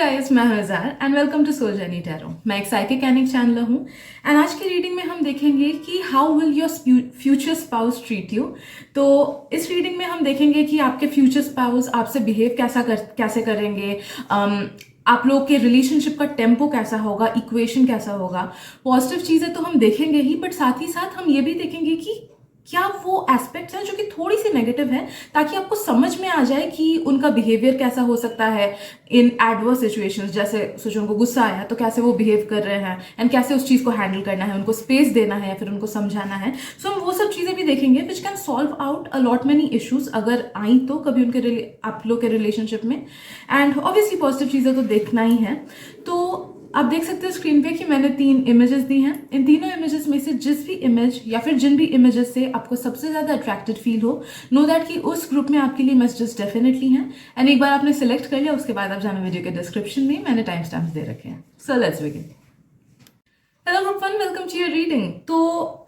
Guys, मैं हूं Izar and welcome to soul journey tarot. मैं एक साइकिक एनिक चैनलर हूं एंड आज की रीडिंग में हम देखेंगे कि how will your future spouse treat you. तो इस रीडिंग में हम देखेंगे कि आपके फ्यूचर स्पाउस आपसे बिहेव कैसे करेंगे, आप लोग के रिलेशनशिप का टेम्पो कैसा होगा, इक्वेशन कैसा होगा। पॉजिटिव चीज़ें तो हम देखेंगे ही, बट साथ ही साथ हम ये भी देखेंगे कि क्या वो एस्पेक्ट्स हैं जो कि थोड़ी सी नेगेटिव है, ताकि आपको समझ में आ जाए कि उनका बिहेवियर कैसा हो सकता है इन एडवर्स सिचुएशंस। जैसे सोचो उनको गुस्सा आया तो कैसे वो बिहेव कर रहे हैं एंड कैसे उस चीज़ को हैंडल करना है, उनको स्पेस देना है या फिर उनको समझाना है। सो हम वो सब चीज़ें भी देखेंगे which can solve out a lot many issues अगर आई तो कभी उनके आप लोग के रिलेशनशिप में। एंड ऑब्वियसली पॉजिटिव चीज़ें तो देखना ही है। तो आप देख सकते हो स्क्रीन पे कि मैंने 3 इमेजेस दी हैं। इन तीनों इमेजेस में से जिस भी इमेज या फिर जिन भी इमेजेस से आपको सबसे ज़्यादा अट्रैक्टेड फील हो, नो दैट कि उस ग्रुप में आपके लिए मैसेजेस डेफिनेटली हैं। एंड एक बार आपने सिलेक्ट कर लिया, उसके बाद आप जाना वीडियो के डिस्क्रिप्शन में, मैंने टाइम स्टैम्प्स दे रखे हैं। So let's begin. Hello group one, welcome to your reading. तो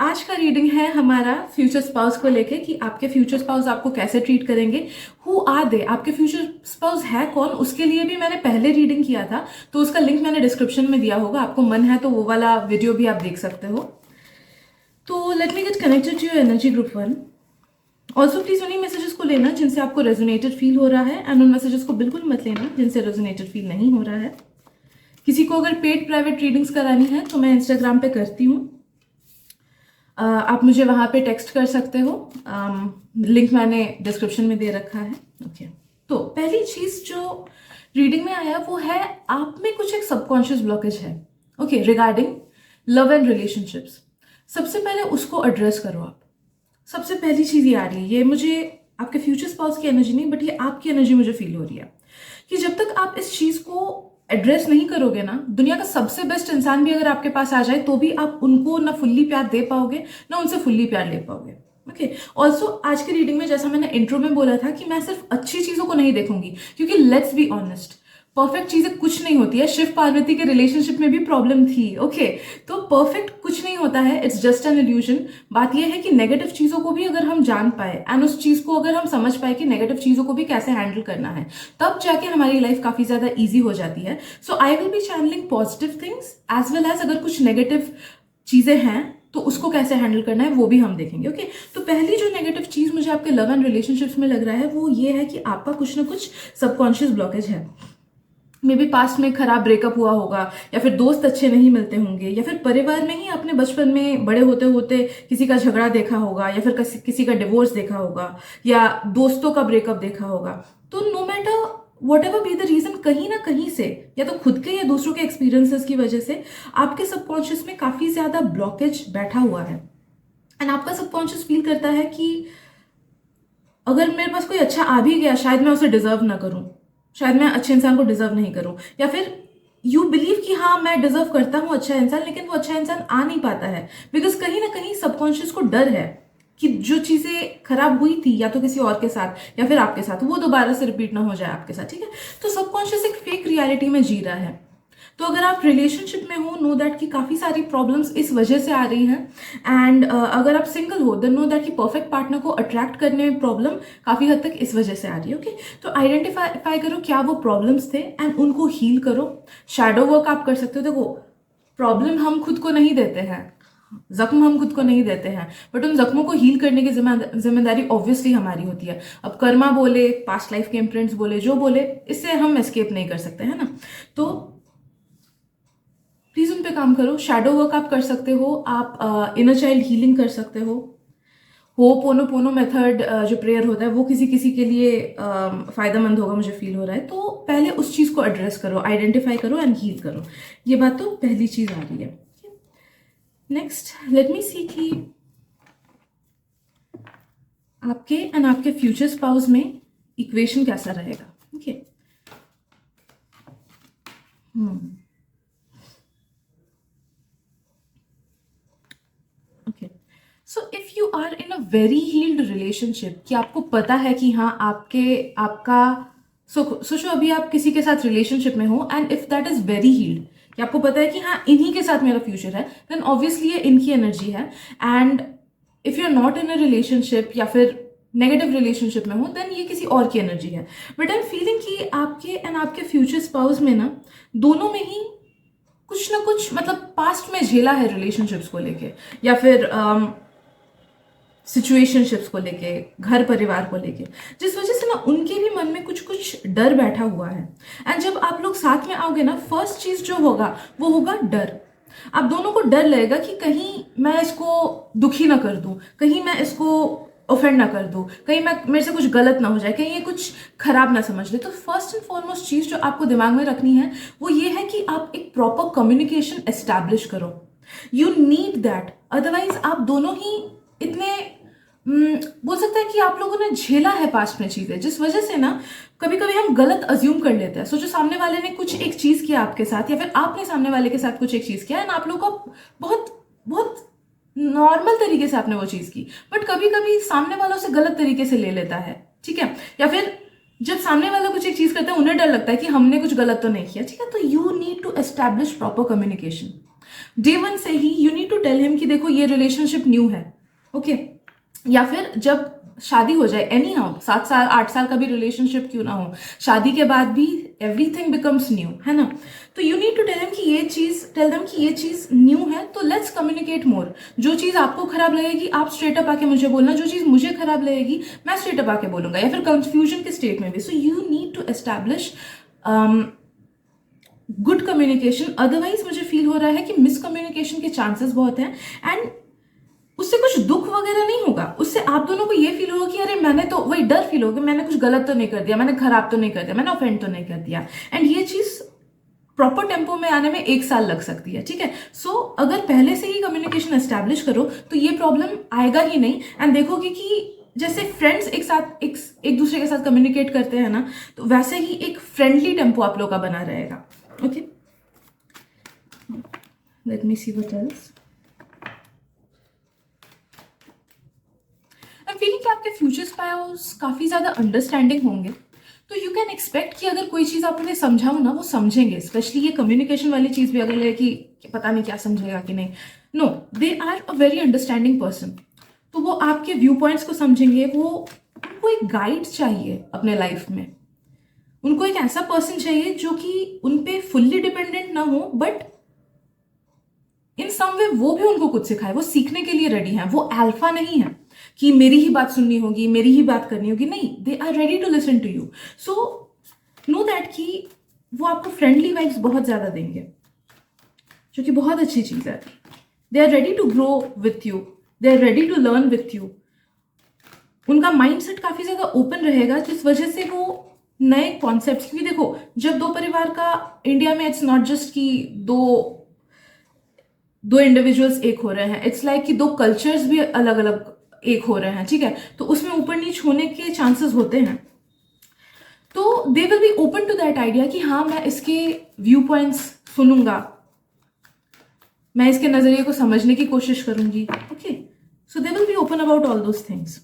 आज का रीडिंग है हमारा फ्यूचर स्पाउस को लेके कि आपके फ्यूचर स्पाउस आपको कैसे ट्रीट करेंगे, हु आर दे, आपके फ्यूचर स्पाउस है कौन। उसके लिए भी मैंने पहले रीडिंग किया था, तो उसका लिंक मैंने डिस्क्रिप्शन में दिया होगा, आपको मन है तो वो वाला वीडियो भी आप देख सकते हो। तो let me get connected to your energy group one. Also please उन्हीं मैसेजेस को लेना जिनसे आपको रेजोनेटेड फील हो रहा है, एंड उन मैसेजेस को बिल्कुल मत लेना जिनसे रेजोनेटेड फील नहीं हो रहा है। किसी को अगर पेड प्राइवेट रीडिंग्स करानी है तो मैं इंस्टाग्राम पे करती हूँ, आप मुझे वहाँ पे टेक्स्ट कर सकते हो। लिंक मैंने डिस्क्रिप्शन में दे रखा है। ओके, तो पहली चीज़ जो रीडिंग में आया वो है आप में कुछ एक सबकॉन्शियस ब्लॉकेज है, okay, regarding love and relationships. सबसे पहले उसको एड्रेस करो आप। सबसे पहली चीज़ ये आ रही है, ये मुझे आपके फ्यूचर स्पाउस की एनर्जी नहीं, बट ये आपकी एनर्जी मुझे फील हो रही है कि जब तक आप इस चीज़ को एड्रेस नहीं करोगे ना, दुनिया का सबसे बेस्ट इंसान भी अगर आपके पास आ जाए तो भी आप उनको ना फुल्ली प्यार दे पाओगे ना उनसे फुल्ली प्यार ले पाओगे। ओके, ऑल्सो आज की रीडिंग में जैसा मैंने इंट्रो में बोला था कि मैं सिर्फ अच्छी चीज़ों को नहीं देखूंगी, क्योंकि लेट्स बी ऑनेस्ट, परफेक्ट चीज़ें कुछ नहीं होती है। शिव पार्वती के रिलेशनशिप में भी प्रॉब्लम थी, ओके, तो परफेक्ट कुछ नहीं होता है, इट्स जस्ट एन इल्यूजन। बात यह है कि नेगेटिव चीज़ों को भी अगर हम जान पाए एंड उस चीज़ को अगर हम समझ पाए कि नेगेटिव चीज़ों को भी कैसे हैंडल करना है, तब जाके हमारी लाइफ काफ़ी ज़्यादा ईजी हो जाती है। So I will be channelling positive things as well as अगर कुछ नेगेटिव चीज़ें हैं तो उसको कैसे हैंडल करना है वो भी हम देखेंगे। ओके, तो पहली जो नेगेटिव चीज़ मुझे आपके लव एंड रिलेशनशिप्स में लग रहा है वो ये है कि आपका कुछ ना कुछ सबकॉन्शियस ब्लॉकेज है। मे बी पास्ट में खराब ब्रेकअप हुआ होगा, या फिर दोस्त अच्छे नहीं मिलते होंगे, या फिर परिवार में ही आपने बचपन में बड़े होते होते किसी का झगड़ा देखा होगा, या फिर किसी का डिवोर्स देखा होगा, या दोस्तों का ब्रेकअप देखा होगा। तो no matter whatever be the reason, कहीं ना कहीं से या तो खुद के या दूसरों के एक्सपीरियंसेस की वजह से आपके सबकॉन्शियस में काफी ज्यादा ब्लॉकेज बैठा हुआ है। एंड आपका सबकॉन्शियस फील करता है कि अगर मेरे पास कोई अच्छा आ भी गया, शायद मैं उसे डिजर्व ना करूं, शायद मैं अच्छे इंसान को डिजर्व नहीं करूं, या फिर यू बिलीव कि हाँ मैं डिजर्व करता हूं अच्छा इंसान, लेकिन वो अच्छा इंसान आ नहीं पाता है बिकॉज कहीं ना कहीं सबकॉन्शियस को डर है कि जो चीजें खराब हुई थी या तो किसी और के साथ या फिर आपके साथ, वो दोबारा से रिपीट ना हो जाए आपके साथ। ठीक है, तो सबकॉन्शियस एक फेक रियलिटी में जी रहा है। तो अगर आप रिलेशनशिप में हो, नो दैट कि काफ़ी सारी प्रॉब्लम्स इस वजह से आ रही हैं। एंड अगर आप सिंगल हो, देन नो दैट कि परफेक्ट पार्टनर को अट्रैक्ट करने में प्रॉब्लम काफ़ी हद तक इस वजह से आ रही है। ओके, तो आइडेंटिफाई करो क्या वो प्रॉब्लम्स थे एंड उनको हील करो। शैडो वर्क आप कर सकते हो। देखो, प्रॉब्लम हम खुद को नहीं देते हैं, जख्म हम खुद को नहीं देते हैं, बट उन जख्मों को हील करने की जिम्मेदारी ऑब्वियसली हमारी होती है। अब कर्मा बोले, पास्ट लाइफ के इम्प्रिंट्स बोले, जो बोले, इससे हम एस्केप नहीं कर सकते, है ना। तो प्लीज उन पे काम करो। शैडो वर्क आप कर सकते हो, आप इनर चाइल्ड हीलिंग कर सकते हो। पोनो मेथड जो प्रेयर होता है वो किसी किसी के लिए फायदेमंद होगा, मुझे फील हो रहा है। तो पहले उस चीज को एड्रेस करो, आइडेंटिफाई करो एंड हील करो। ये बात तो पहली चीज आ रही है। नेक्स्ट लेट मी सी कि आपके एंड आपके फ्यूचर स्पाउस में इक्वेशन कैसा रहेगा। Okay, okay, so if you are in a very healed relationship, कि आपको पता है कि हाँ आपका सोचो अभी आप किसी के साथ रिलेशनशिप में हो and if that is very healed, कि आपको पता है कि हाँ इन्हीं के साथ मेरा फ्यूचर है, देन ऑब्वियसली ये इनकी एनर्जी है। And if you are not in a relationship, या फिर नेगेटिव रिलेशनशिप में हो, देन ये किसी और की एनर्जी है। बट आई एम फीलिंग कि आपके एंड आपके फ्यूचर स्पाउस में ना दोनों में ही कुछ ना कुछ मतलब पास्ट में झेला है रिलेशनशिप्स को लेके, या फिर सिचुएशनशिप्स को लेके, घर परिवार को लेके, जिस वजह से ना उनके भी मन में कुछ कुछ डर बैठा हुआ है। एंड जब आप लोग साथ में आओगे ना, फर्स्ट चीज जो होगा वो होगा डर। आप दोनों को डर लगेगा कि कहीं मैं इसको दुखी ना कर दूं, कहीं मैं इसको ऑफेंड ना कर दूं, कहीं मैं मेरे से कुछ गलत ना हो जाए, कहीं ये कुछ खराब ना समझ ले। तो फर्स्ट एंड फॉरमोस्ट चीज जो आपको दिमाग में रखनी है वो ये है कि आप एक प्रॉपर कम्युनिकेशन एस्टैब्लिश करो। यू नीड दैट, अदरवाइज आप दोनों ही इतने बोल सकते हैं कि आप लोगों ने झेला है पास्ट में चीजें, जिस वजह से ना कभी कभी हम गलत अज्यूम कर लेते हैं। सोचो सामने वाले ने कुछ एक चीज किया आपके साथ, या फिर आपने सामने वाले के साथ कुछ एक चीज किया, एंड आप लोगों को बहुत बहुत नॉर्मल तरीके से आपने वो चीज की, बट कभी कभी सामने वाला उसे गलत तरीके से ले लेता है, ठीक है। या फिर जब सामने वाला कुछ एक चीज करता है, उन्हें डर लगता है कि हमने कुछ गलत तो नहीं किया, ठीक है। तो you need to establish proper communication day one से ही। You need to tell him कि देखो ये रिलेशनशिप न्यू है, ओके। या फिर जब शादी हो जाए, एनी हाउ 7 साल 8 साल का भी रिलेशनशिप क्यों ना हो, शादी के बाद भी एवरीथिंग बिकम्स न्यू, है ना। तो you need to tell them कि ये चीज न्यू है, तो लेट्स कम्युनिकेट मोर। जो चीज आपको खराब लगेगी आप स्ट्रेट अप आके मुझे बोलना, जो चीज मुझे खराब लगेगी मैं स्ट्रेट अप आके बोलूंगा, या फिर कंफ्यूजन के स्टेट में भी। So you need to establish good communication, otherwise मुझे फील हो रहा है कि मिसकम्युनिकेशन के चांसेस बहुत हैं, एंड उससे कुछ दुख वगैरह नहीं होगा। उससे आप दोनों को ये फील होगा कि अरे मैंने तो, वही डर फील होगा, मैंने कुछ गलत तो नहीं कर दिया, मैंने खराब तो नहीं कर दिया, मैंने ऑफेंड तो नहीं कर दिया। एंड ये चीज प्रॉपर टेम्पो में आने में 1 साल लग सकती है, ठीक है। सो अगर पहले से ही कम्युनिकेशन एस्टैब्लिश करो तो ये प्रॉब्लम आएगा ही नहीं। एंड देखोगे कि जैसे फ्रेंड्स एक दूसरे के साथ कम्युनिकेट करते हैं ना, तो वैसे ही एक फ्रेंडली टेम्पो आप लोग का बना रहेगा, okay. Let me C what else. I am feeling कि आपके फ्यूचर स्पाउस काफी ज्यादा अंडरस्टैंडिंग होंगे, तो यू कैन एक्सपेक्ट कि अगर कोई चीज आप उन्हें समझाओ ना वो समझेंगे। स्पेशली ये कम्युनिकेशन वाली चीज भी अगर है कि पता नहीं क्या समझेगा कि नहीं, no, they are a very understanding person. तो वो आपके व्यू पॉइंट्स को समझेंगे। वो उनको एक गाइड चाहिए अपने लाइफ में, उनको एक ऐसा पर्सन चाहिए जो कि उन पे फुल्ली डिपेंडेंट ना हो, बट इन सम वे वो भी उनको कुछ सिखाए। वो सीखने के लिए रेडी हैं, वो अल्फा नहीं है कि मेरी ही बात सुननी होगी, मेरी ही बात करनी होगी, नहीं, they are ready to listen to you. So know that कि वो आपको फ्रेंडली वाइब्स बहुत ज्यादा देंगे, जो कि बहुत अच्छी चीज है। They are ready to grow with you, they are ready to learn with you. उनका माइंडसेट काफी ज्यादा ओपन रहेगा, जिस वजह से वो नए कॉन्सेप्ट, क्योंकि देखो जब दो परिवार का इंडिया में, इट्स नॉट जस्ट कि दो इंडिविजुअल्स एक हो रहे हैं, इट्स लाइक कि 2 कल्चर्स भी अलग अलग एक हो रहे हैं, ठीक है। तो उसमें ऊपर नीच होने के चांसेस होते हैं। तो they will be open to that idea कि हाँ मैं इसके व्यू पॉइंट्स सुनूंगा, मैं इसके नजरिए को समझने की कोशिश करूंगी, okay. So they will be open about all those things.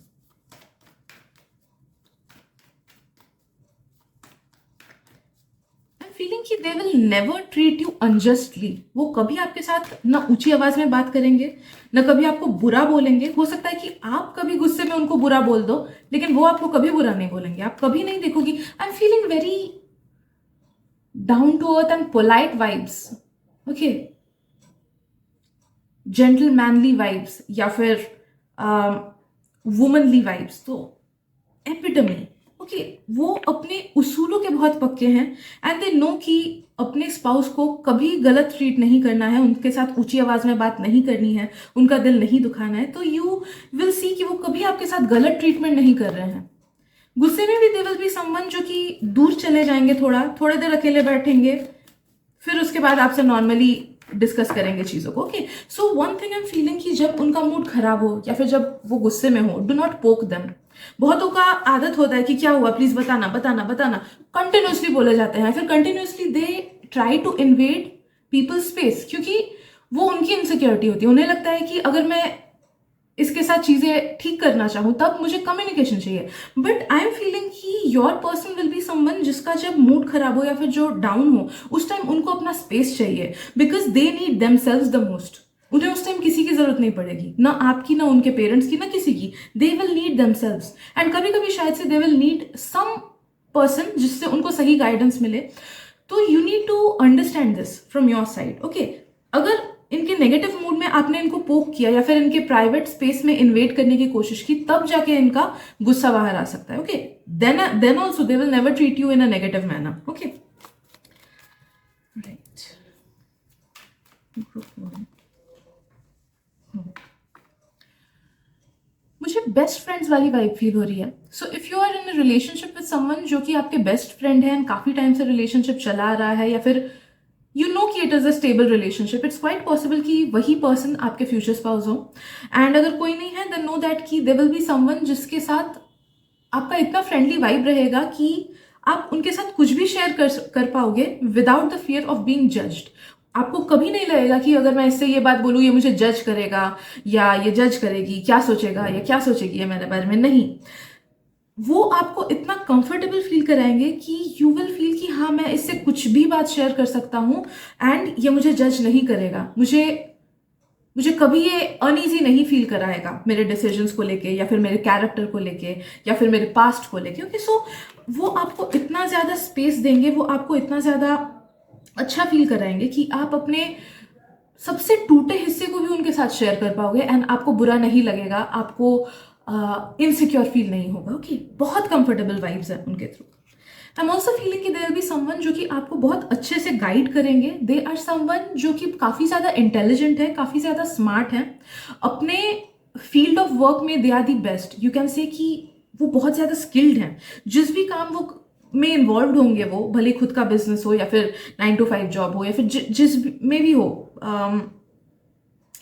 Feeling कि they will never treat you unjustly. वो कभी आपके साथ ना ऊंची आवाज में बात करेंगे, ना कभी आपको बुरा बोलेंगे। हो सकता है कि आप कभी गुस्से में उनको बुरा बोल दो, लेकिन वो आपको कभी बुरा नहीं बोलेंगे। आप कभी नहीं देखोगी। I am feeling very down to earth and polite vibes, okay, gentle manly vibes, या फिर वुमनली वाइब्स। तो एपिटमी, ओके, वो अपने उसूलों के बहुत पक्के हैं, एंड दे नो कि अपने स्पाउस को कभी गलत ट्रीट नहीं करना है, उनके साथ ऊंची आवाज में बात नहीं करनी है, उनका दिल नहीं दुखाना है। तो यू विल सी कि वो कभी आपके साथ गलत ट्रीटमेंट नहीं कर रहे हैं। गुस्से में भी दे विल बी समवन जो कि दूर चले जाएंगे, थोड़े देर अकेले बैठेंगे, फिर उसके बाद आपसे नॉर्मली डिस्कस करेंगे चीजों को, okay. So one thing I am feeling कि जब उनका मूड खराब हो या फिर जब वो गुस्से में हो, डू नॉट पोक देम। बहुतों का आदत होता है कि क्या हुआ, प्लीज बताना बताना बताना, कंटिन्यूसली बोले जाते हैं, फिर continuously they try to invade people's space, क्योंकि वो उनकी इनसिक्योरिटी होती है। उन्हें लगता है कि अगर मैं इसके साथ चीजें ठीक करना चाहूं तब मुझे कम्युनिकेशन चाहिए। बट आई एम फीलिंग कि your person will be someone जिसका जब मूड खराब हो या फिर जो डाउन हो, उस टाइम उनको अपना स्पेस चाहिए, because they need themselves the most, उन्हें उस टाइम किसी की जरूरत नहीं पड़ेगी, ना आपकी, ना उनके पेरेंट्स की, ना किसी की. They will need themselves. And कभी कभी शायद से they will need some person जिससे उनको सही गाइडेंस मिले. तो you need to understand this from your side. Okay, अगर इनके नेगेटिव मूड में आपने इनको पोक किया या फिर इनके प्राइवेट स्पेस में इन्वेट करने की कोशिश की, तब जाके इनका गुस्सा बाहर आ सकता है. Okay, then also they will never treat you in a negative manner. Okay, right. मुझे बेस्ट फ्रेंड्स वाली वाइब फील हो रही है. So if you are in a relationship with someone जो कि आपके बेस्ट फ्रेंड है, काफी टाइम से रिलेशनशिप चला आ रहा है, या फिर यू नो कि it is a stable relationship, it's quite possible कि वही पर्सन आपके फ्यूचर स्पाउस हो. एंड अगर कोई नहीं है, देन नो दैट कि देयर विल बी समवन जिसके साथ आपका इतना फ्रेंडली वाइब रहेगा कि आप उनके साथ कुछ भी शेयर कर पाओगे without the fear of being judged. आपको कभी नहीं लगेगा कि अगर मैं इससे ये बात बोलूँ ये मुझे जज करेगा या ये जज करेगी, क्या सोचेगा या क्या सोचेगी ये मेरे बारे में. नहीं, वो आपको इतना कंफर्टेबल फील कराएंगे कि यू विल फील कि हाँ, मैं इससे कुछ भी बात शेयर कर सकता हूँ एंड ये मुझे जज नहीं करेगा, मुझे कभी ये अनईजी नहीं फील कराएगा मेरे डिसीजंस को लेके या फिर मेरे कैरेक्टर को लेके या फिर मेरे पास्ट को लेके. ओके, सो वो आपको इतना ज़्यादा स्पेस देंगे, वो आपको इतना ज़्यादा अच्छा फील कराएंगे कि आप अपने सबसे टूटे हिस्से को भी उनके साथ शेयर कर पाओगे एंड आपको बुरा नहीं लगेगा, आपको इनसिक्योर फील नहीं होगा. ओके, बहुत कंफर्टेबल वाइब्स है उनके through. I am also feeling कि देयर विल बी समवन जो कि आपको बहुत अच्छे से गाइड करेंगे. दे आर समवन जो कि काफ़ी ज़्यादा इंटेलिजेंट है, काफ़ी ज़्यादा स्मार्ट है, अपने फील्ड ऑफ वर्क में they are the best. You can say कि वो बहुत ज़्यादा स्किल्ड हैं. जिस भी काम वो में इन्वॉल्व होंगे, वो भले खुद का बिजनेस हो या फिर 9 to 5 जॉब हो या फिर जिस में भी हो,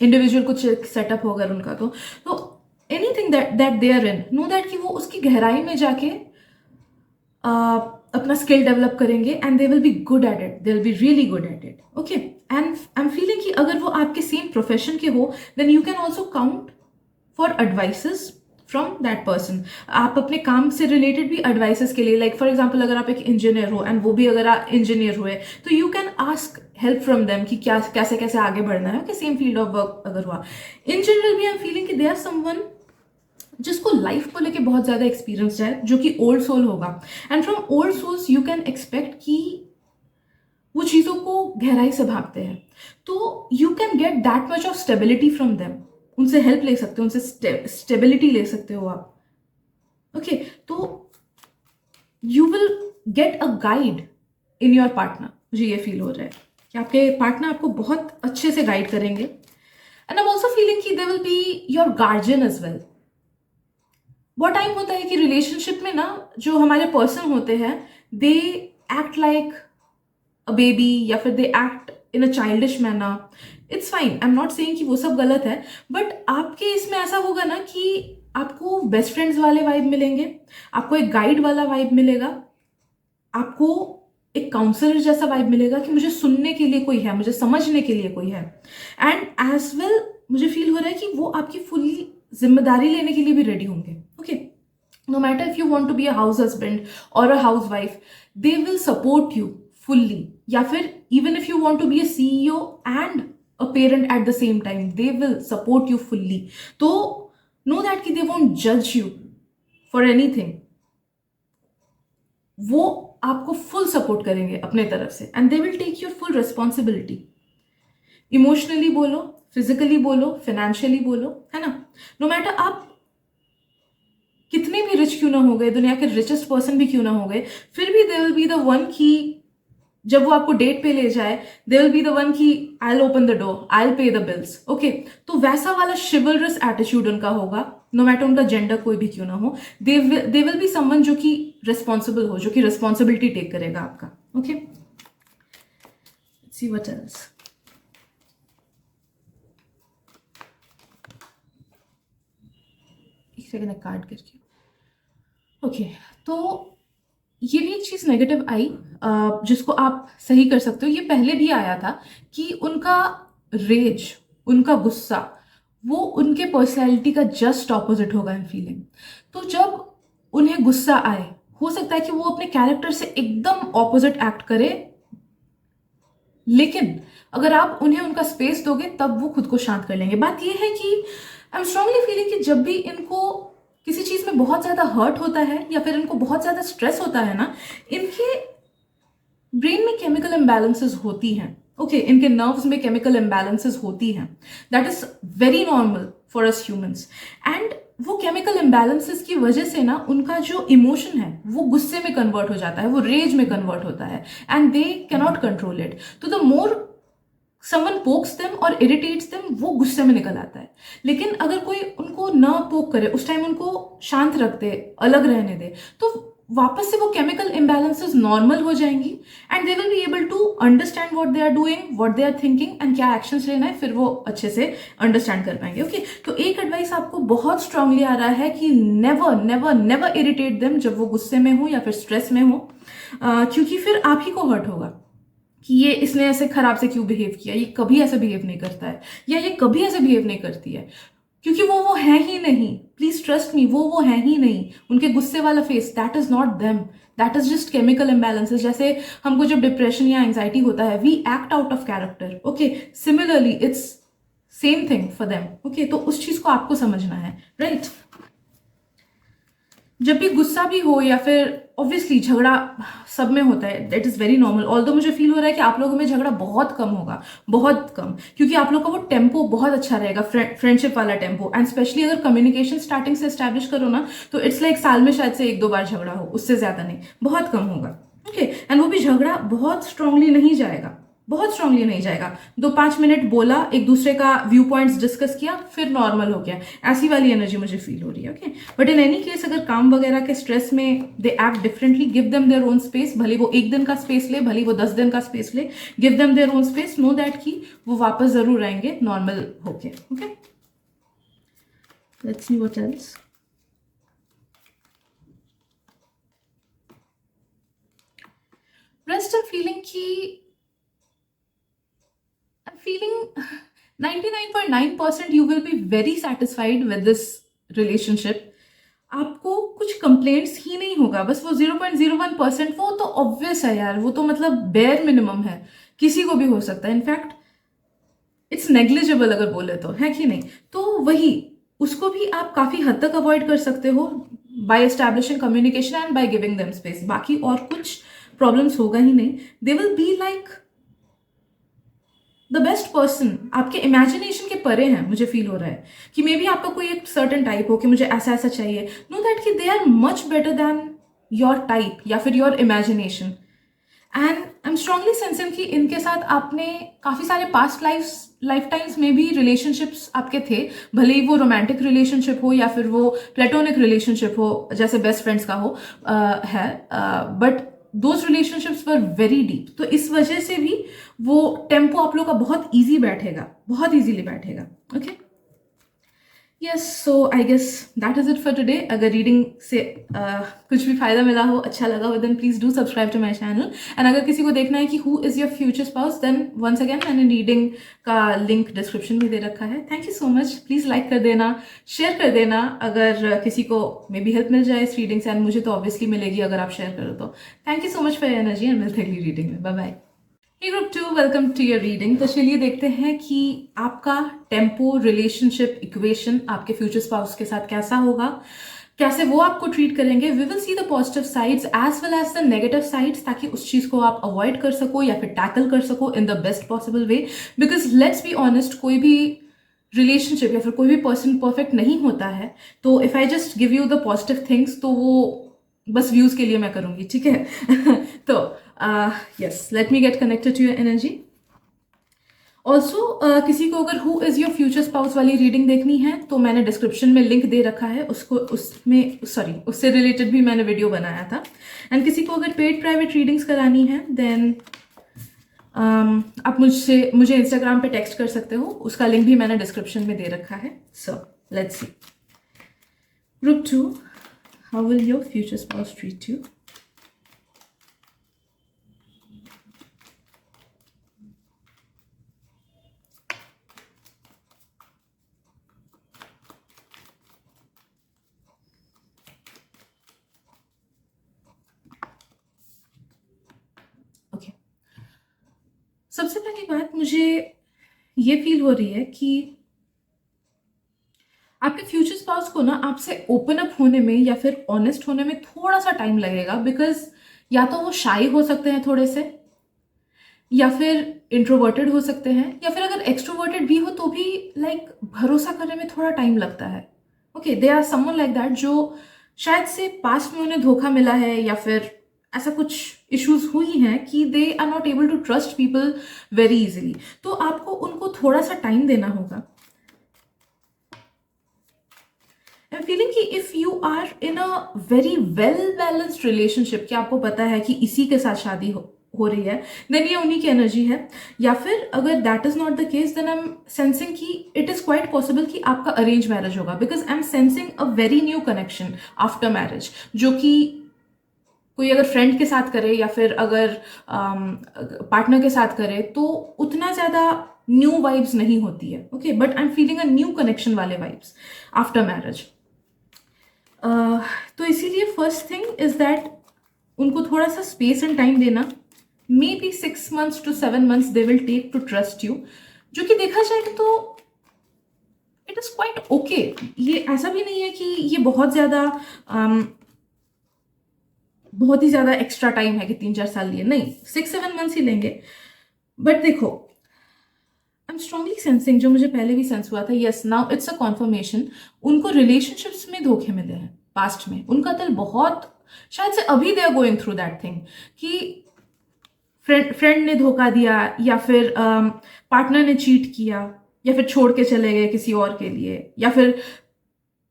इंडिविजुअल कुछ सेटअप हो अगर उनका, तो anything that they are in, know that कि वो उसकी गहराई में जाके अपना स्किल डेवलप करेंगे and they will be good at it, they will be really good at it. Okay, and I am feeling कि अगर वो आपके सेम प्रोफेशन के हो, then you can also count for advices from that person. आप अपने काम से रिलेटेड भी एडवाइसेस के लिए, लाइक फॉर एग्जाम्पल अगर आप एक इंजीनियर हो एंड वो भी अगर आप इंजीनियर हुए, तो you can ask help from them कि क्या कैसे कैसे आगे बढ़ना है. कि सेम फील्ड ऑफ वर्क अगर हुआ. इन जनरल भी आई एम फीलिंग कि दे आर समवन जिसको लाइफ को लेके बहुत ज्यादा एक्सपीरियंस है, जो कि ओल्ड सोल होगा. And from old souls you can expect कि वो चीजों को गहराई से भागते हैं. तो you can get that much of stability from them. उनसे हेल्प ले सकते हो, उनसे स्टेबिलिटी ले सकते हो आप. ओके, तो you will get a guide in your partner. मुझे ये फील हो रहा है कि आपके पार्टनर आपको बहुत अच्छे से गाइड करेंगे. And I am also feeling कि they will be your guardian as well. बहुत टाइम होता है कि रिलेशनशिप में ना जो हमारे पर्सन होते हैं, they act like a baby या फिर they act in a childish manner. It's fine, I am not saying कि वो सब गलत है, बट आपके इसमें ऐसा होगा ना कि आपको बेस्ट फ्रेंड्स वाले वाइब मिलेंगे, आपको एक गाइड वाला वाइब मिलेगा, आपको एक काउंसलर जैसा वाइब मिलेगा कि मुझे सुनने के लिए कोई है, मुझे समझने के लिए कोई है. एंड एज वेल मुझे फील हो रहा है कि वो आपकी फुल्ली जिम्मेदारी लेने के लिए भी रेडी होंगे. Okay, no matter if you want to be a house husband और a house wife, they will support you fully. या फिर even if you want to be a CEO and a parent at the same time, they will support you fully. तो know that कि they won't जज you for anything. वो आपको full support करेंगे अपने तरफ से and they will take your full responsibility. Emotionally बोलो, फिजिकली बोलो, फाइनेंशियली बोलो, है ना. नो मैटर आप कितने भी रिच क्यों ना हो गए, दुनिया के रिचेस्ट पर्सन भी क्यों ना हो गए, फिर भी they will be the one की जब वो आपको डेट पे ले जाए, they will be the one की I will open the door, I will pay the bills. Okay, तो वैसा वाला शिवलरस एटीट्यूड उनका होगा, नो मैटर उनका जेंडर कोई भी क्यों ना हो. दे विल बी समवन जो कि रिस्पॉन्सिबल हो, जो कि रिस्पॉन्सिबिलिटी टेक करेगा आपका. Okay, C what else. एक सेकंड कार्ड करके. ओके, तो ये भी एक चीज नेगेटिव आई जिसको आप सही कर सकते हो. ये पहले भी आया था कि उनका रेज, उनका गुस्सा, वो उनके पर्सनैलिटी का जस्ट ऑपोजिट होगा इन फीलिंग. तो जब उन्हें गुस्सा आए, हो सकता है कि वो अपने कैरेक्टर से एकदम ऑपोजिट एक्ट करे लेकिन अगर आप उन्हें उनका स्पेस दोगे तब वो खुद को शांत कर लेंगे। बात ये है कि आई एम स्ट्रांगली फीलिंग कि जब भी इनको किसी चीज में बहुत ज्यादा हर्ट होता है या फिर इनको बहुत ज्यादा स्ट्रेस होता है ना, इनके ब्रेन में केमिकल इम्बैलेंसेस होती हैं। ओके, इनके नर्व्स में केमिकल इम्बैलेंसेस होती हैं। That is very normal for us humans. And वो केमिकल इम्बैलेंसेस की वजह से ना उनका जो इमोशन है वो गुस्से में कन्वर्ट हो जाता है, वो रेज में कन्वर्ट होता है, and they cannot control it. तो the more someone pokes them और इरिटेट्स देम, वो गुस्से में निकल आता है। लेकिन अगर कोई उनको ना पोक करे, उस टाइम उनको शांत रख दे, अलग रहने दे, तो वापस से वो केमिकल इम्बैलेंसेस नॉर्मल हो जाएंगी, and they will be able to understand what they are doing, what they are thinking, and क्या एक्शंस लेना है, फिर वो अच्छे से अंडरस्टैंड कर पाएंगे। ओके, तो एक एडवाइस आपको बहुत स्ट्रांगली आ रहा है कि never never never irritate them जब वो गुस्से में हो या फिर स्ट्रेस में हो, क्योंकि फिर आप ही को हर्ट होगा कि ये इसने ऐसे खराब से क्यों बिहेव किया, ये कभी ऐसे बिहेव नहीं करता है, या ये कभी ऐसे बिहेव नहीं करती है, क्योंकि वो है ही नहीं। प्लीज ट्रस्ट मी, वो है ही नहीं। उनके गुस्से वाला face, that is not them, that is just chemical imbalances. जैसे हमको जब डिप्रेशन या एंजाइटी होता है, we act out of character. Okay, similarly it's same thing for them. Okay, तो उस चीज को आपको समझना है, राइट? जब भी गुस्सा भी हो या फिर ऑब्वियसली झगड़ा सब में होता है, that is very normal. Although मुझे फील हो रहा है कि आप लोगों में झगड़ा बहुत कम होगा, बहुत कम, क्योंकि आप लोगों का वो टेम्पो बहुत अच्छा रहेगा, फ्रेंडशिप वाला टेम्पो। एंड स्पेशली अगर कम्युनिकेशन स्टार्टिंग से एस्टैब्लिश करो ना, तो इट्स लाइक साल में शायद से एक दो बार झगड़ा हो, उससे ज्यादा नहीं, बहुत कम होगा। ओके, एंड वो भी झगड़ा बहुत स्ट्रांगली नहीं जाएगा, बहुत स्ट्रांगली नहीं जाएगा। 2-5 मिनट बोला, एक दूसरे का व्यू पॉइंट्स डिस्कस किया, फिर नॉर्मल हो गया, ऐसी वाली एनर्जी मुझे फील हो रही है। Okay, but in any case अगर काम वगैरह के स्ट्रेस में they act differently, give them their own space. भले वो 1 दिन का स्पेस ले, भले वो 10 दिन का स्पेस ले, give them their own space. No that कि वो वापस जरूर आएंगे नॉर्मल होके। Okay, let's see what else. Rest am feeling की I'm feeling 99.9% you will be very satisfied with this relationship. आपको कुछ कंप्लेंट्स ही नहीं होगा, बस वो 0.01%, वो तो ऑब्वियस है यार, वो तो मतलब बेयर मिनिमम है, किसी को भी हो सकता है। इनफैक्ट इट्स नेग्लिजिबल अगर बोले तो, है कि नहीं? तो वही, उसको भी आप काफी हद तक अवॉइड कर सकते हो by establishing communication and by giving them space. बाकी और कुछ प्रॉब्लम्स होगा ही नहीं। They will be like the best person, आपके इमेजिनेशन के परे हैं। मुझे फील हो रहा है कि मे बी आपका कोई एक सर्टन टाइप हो कि मुझे ऐसा ऐसा चाहिए, नो दैट कि they are much better than your type या फिर your imagination. And I am strongly sensing कि इनके साथ आपने काफी सारे पास्ट लाइफ टाइम्स में भी रिलेशनशिप्स आपके थे, भले ही वो रोमांटिक रिलेशनशिप हो या फिर वो प्लेटोनिक रिलेशनशिप हो, जैसे बेस्ट फ्रेंड्स का हो, है, but those relationships were very deep. तो इस वजह से भी वो टेम्पो आप लोग का बहुत ईजी बैठेगा, बहुत ईजीली बैठेगा। Okay, yes, so I guess that is it for today. अगर रीडिंग से कुछ भी फायदा मिला हो, अच्छा लगा हो, then please do subscribe to my channel. And अगर किसी को देखना है कि who is your future spouse, then once again मैंने रीडिंग का लिंक डिस्क्रिप्शन में दे रखा है। Thank you so much, please like कर देना, शेयर कर देना अगर किसी को मे बी हेल्प मिल जाए इस रीडिंग से, एंड मुझे तो ऑब्वियसली मिलेगी अगर आप शेयर करो तो। Thank you so much for your energy and मिलते हैं रीडिंग में। Bye bye. Hey group 2, welcome to your reading. तो चलिए देखते हैं कि आपका टेम्पो रिलेशनशिप इक्वेशन आपके फ्यूचर स्पाउस के साथ कैसा होगा, कैसे वो आपको ट्रीट करेंगे। We will see the positive sides as well as the negative sides, ताकि उस चीज को आप अवॉइड कर सको या फिर टैकल कर सको in the best possible way. Because let's be honest, कोई भी रिलेशनशिप या फिर कोई भी पर्सन परफेक्ट नहीं होता है। तो if I just give you the positive things, तो वो बस व्यूज के लिए मैं करूंगी, ठीक है? तो yes, let me get connected to your energy. Also किसी को अगर who is your future spouse वाली रीडिंग देखनी है तो मैंने डिस्क्रिप्शन में लिंक दे रखा है, उसको उसमें सॉरी उससे रिलेटेड भी मैंने वीडियो बनाया था। एंड किसी को अगर पेड प्राइवेट रीडिंग्स करानी है, देन आप मुझे इंस्टाग्राम पे टेक्स्ट कर सकते हो, उसका लिंक भी मैंने डिस्क्रिप्शन में दे रखा है। So let's see. Group 2, how will your future spouse treat you? Okay. सबसे पहली बात मुझे ये फील हो रही है कि आपके फ्यूचर स्पाउस को ना आपसे ओपन अप होने में या फिर ऑनेस्ट होने में थोड़ा सा टाइम लगेगा, बिकॉज या तो वो शाई हो सकते हैं थोड़े से, या फिर इंट्रोवर्टेड हो सकते हैं, या फिर अगर एक्सट्रोवर्टेड भी हो तो भी लाइक भरोसा करने में थोड़ा टाइम लगता है। Okay, they are someone like that जो शायद से पास्ट में उन्हें धोखा मिला है, या फिर ऐसा कुछ इश्यूज हुई हैं कि they are not able to trust people very easily. तो आपको उनको थोड़ा सा टाइम देना होगा। आई एम फीलिंग कि if you are in a very well balanced relationship, कि आपको पता है कि इसी के साथ शादी हो रही है, देन ये उन्हीं की एनर्जी है। या फिर अगर that is not the case, then I am sensing कि इट इज क्वाइट पॉसिबल कि आपका अरेंज मैरिज होगा, because I am sensing a very new connection after marriage, जो कि कोई अगर फ्रेंड के साथ करे या फिर अगर पार्टनर के साथ करे तो उतना ज़्यादा न्यू वाइब्स नहीं होती है। Okay, but I am feeling a new connection वाले वाइब्स आफ्टर मैरिज। तो इसीलिए फर्स्ट थिंग इज दैट उनको थोड़ा सा स्पेस एंड टाइम देना। Maybe 6 months to 7 months they will take to trust you, जो कि देखा जाए तो इट इज क्वाइट ओके। ये ऐसा भी नहीं है कि ये बहुत ही ज्यादा एक्स्ट्रा टाइम है कि 3-4 साल लिए, नहीं, 6-7 months ही लेंगे। बट देखो, आई एम स्ट्रांगली सेंसिंग, जो मुझे पहले भी सेंस हुआ था, yes now it's a confirmation, उनको रिलेशनशिप्स में धोखे मिले हैं पास्ट में। उनका दिल बहुत, शायद से अभी they are going through that thing, कि फ्रेंड ने धोखा दिया, या फिर पार्टनर ने चीट किया, या फिर छोड़ के चले गए किसी और के लिए, या फिर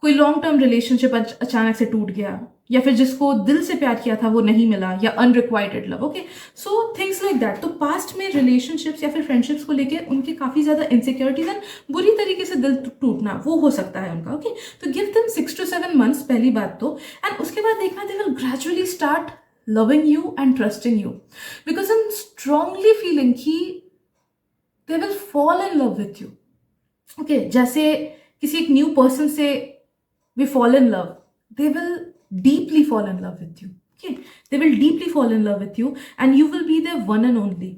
कोई लॉन्ग टर्म रिलेशनशिप अचानक से टूट गया, या फिर जिसको दिल से प्यार किया था वो नहीं मिला, या unrequited love. Okay, so things like that. तो पास्ट में रिलेशनशिप्स या फिर फ्रेंडशिप्स को लेके उनके काफी ज्यादा इनसिक्योरिटीज एंड बुरी तरीके से दिल टूटना वो हो सकता है उनका। ओके, तो गिव देम 6 to 7 months, पहली बात तो। एंड उसके बाद देखना they will gradually start loving you and trusting you, because I'm strongly feeling कि they will fall in love with you. Okay, जैसे किसी एक न्यू पर्सन से we fall in love, they will deeply fall in love with you. Okay, they will deeply fall in love with you and you will be their one and only.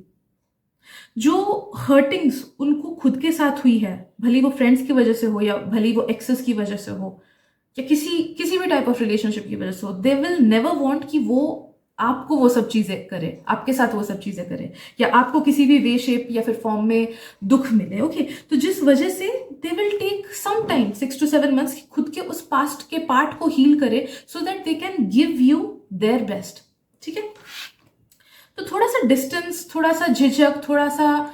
जो हर्टिंग्स उनको खुद के साथ हुई है, भले वो फ्रेंड्स की वजह से हो या भले वो एक्सेस की वजह से हो या किसी भी टाइप ऑफ रिलेशनशिप की वजह से हो, दे विल नेवर वांट कि वो आपको वो सब चीजें करे, आपके साथ वो सब चीजें करे, या आपको किसी भी वे शेप या फिर फॉर्म में दुख मिले। ओके, तो जिस वजह से they will take some time, 6 to 7 months, खुद के उस पास्ट के पार्ट को हील करे, so that they can give you their best. ठीक है, तो थोड़ा सा डिस्टेंस, थोड़ा सा झिझक, थोड़ा सा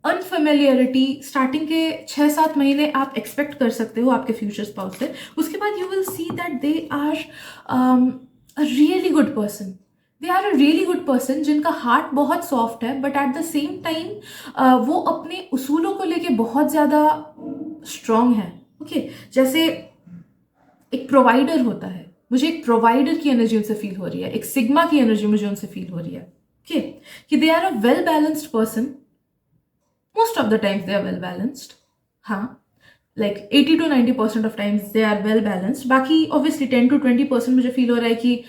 अनफेमिलियरिटी स्टार्टिंग के 6-7 महीने आप एक्सपेक्ट कर सकते हो आपके फ्यूचर स्पाउस से। उसके बाद you will see that they are a really good person. They are a really good person जिनका हार्ट बहुत सॉफ्ट है, but at the same time वो अपने उसूलों को लेके बहुत ज़्यादा स्ट्रांग है। ओके, जैसे एक प्रोवाइडर होता है, मुझे एक प्रोवाइडर की एनर्जी उनसे फील हो रही है, एक सिग्मा की एनर्जी मुझे उनसे फील हो रही है। ओके, कि they are a well balanced person, most of the times they are well balanced. हाँ, like 80 to 90% of times they are well balanced. बाकी ऑब्वियसली 10 to 20% मुझे फील हो रहा है कि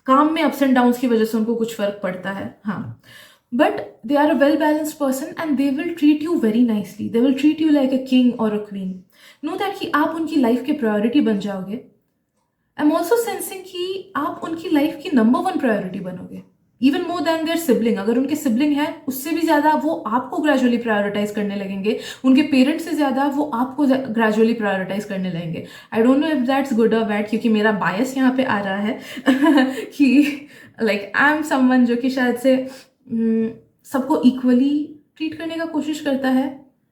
काम में अप्स एंड डाउन्स की वजह से उनको कुछ फर्क पड़ता है। हाँ, but they are a well balanced person and they will treat you very nicely, they will treat you like a king और अ क्वीन। नो दैट कि आप उनकी लाइफ के प्रायोरिटी बन जाओगे। आई एम ऑल्सो सेंसिंग कि आप उनकी लाइफ की नंबर 1 प्रायोरिटी बनोगे, even more than their sibling. अगर उनके सिबलिंग है उससे भी ज्यादा वो आपको ग्रेजुअली प्रायोरिटाइज करने लगेंगे, उनके पेरेंट्स से ज्यादा वो आपको ग्रेजुअली प्रायोरिटाइज करने लगेंगे। I don't know if that's good और बैड, क्योंकि मेरा बायस यहाँ पे आ रहा है कि लाइक आई एम समवन जो कि शायद से सबको इक्वली ट्रीट करने का कोशिश करता है,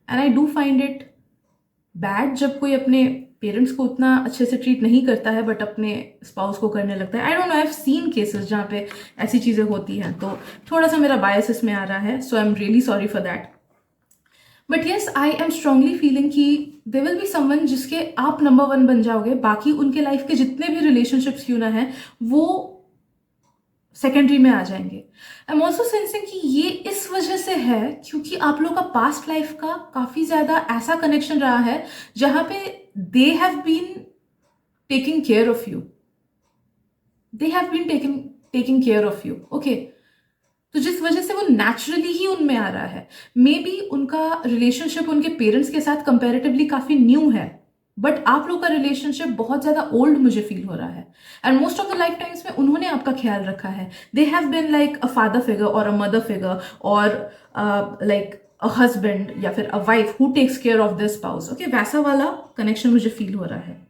and I do find it bad जब कोई अपने पेरेंट्स को उतना अच्छे से ट्रीट नहीं करता है बट अपने स्पाउस को करने लगता है। I don't know, I have seen cases जहाँ पे ऐसी चीज़ें होती हैं, तो थोड़ा सा मेरा बायस इसमें आ रहा है, so I am really sorry for that. But yes, I am strongly feeling कि दे विल बी समवन जिसके आप नंबर 1 बन जाओगे, बाकी उनके लाइफ के जितने भी रिलेशनशिप्स क्यों ना है वो सेकेंडरी में आ जाएंगे। आई एम ऑल्सो सेंसिंग कि ये इस वजह से है क्योंकि आप लोग का पास्ट लाइफ का काफी ज्यादा ऐसा कनेक्शन रहा है जहां पे they have been taking care of you, they have been taking care of you. Okay, तो जिस वजह से वो नेचुरली ही उनमें आ रहा है। मे बी उनका रिलेशनशिप उनके पेरेंट्स के साथ कंपैरेटिवली काफी न्यू है, बट आप लोग का रिलेशनशिप बहुत ज्यादा ओल्ड मुझे फील हो रहा है। And most of the life times में उन्होंने आपका ख्याल रखा है। They have been like a father figure और अ मदर फिगर और लाइक अ हस्बैंड या फिर a wife who takes care of this spouse. Okay, वैसा वाला कनेक्शन मुझे फील हो रहा है।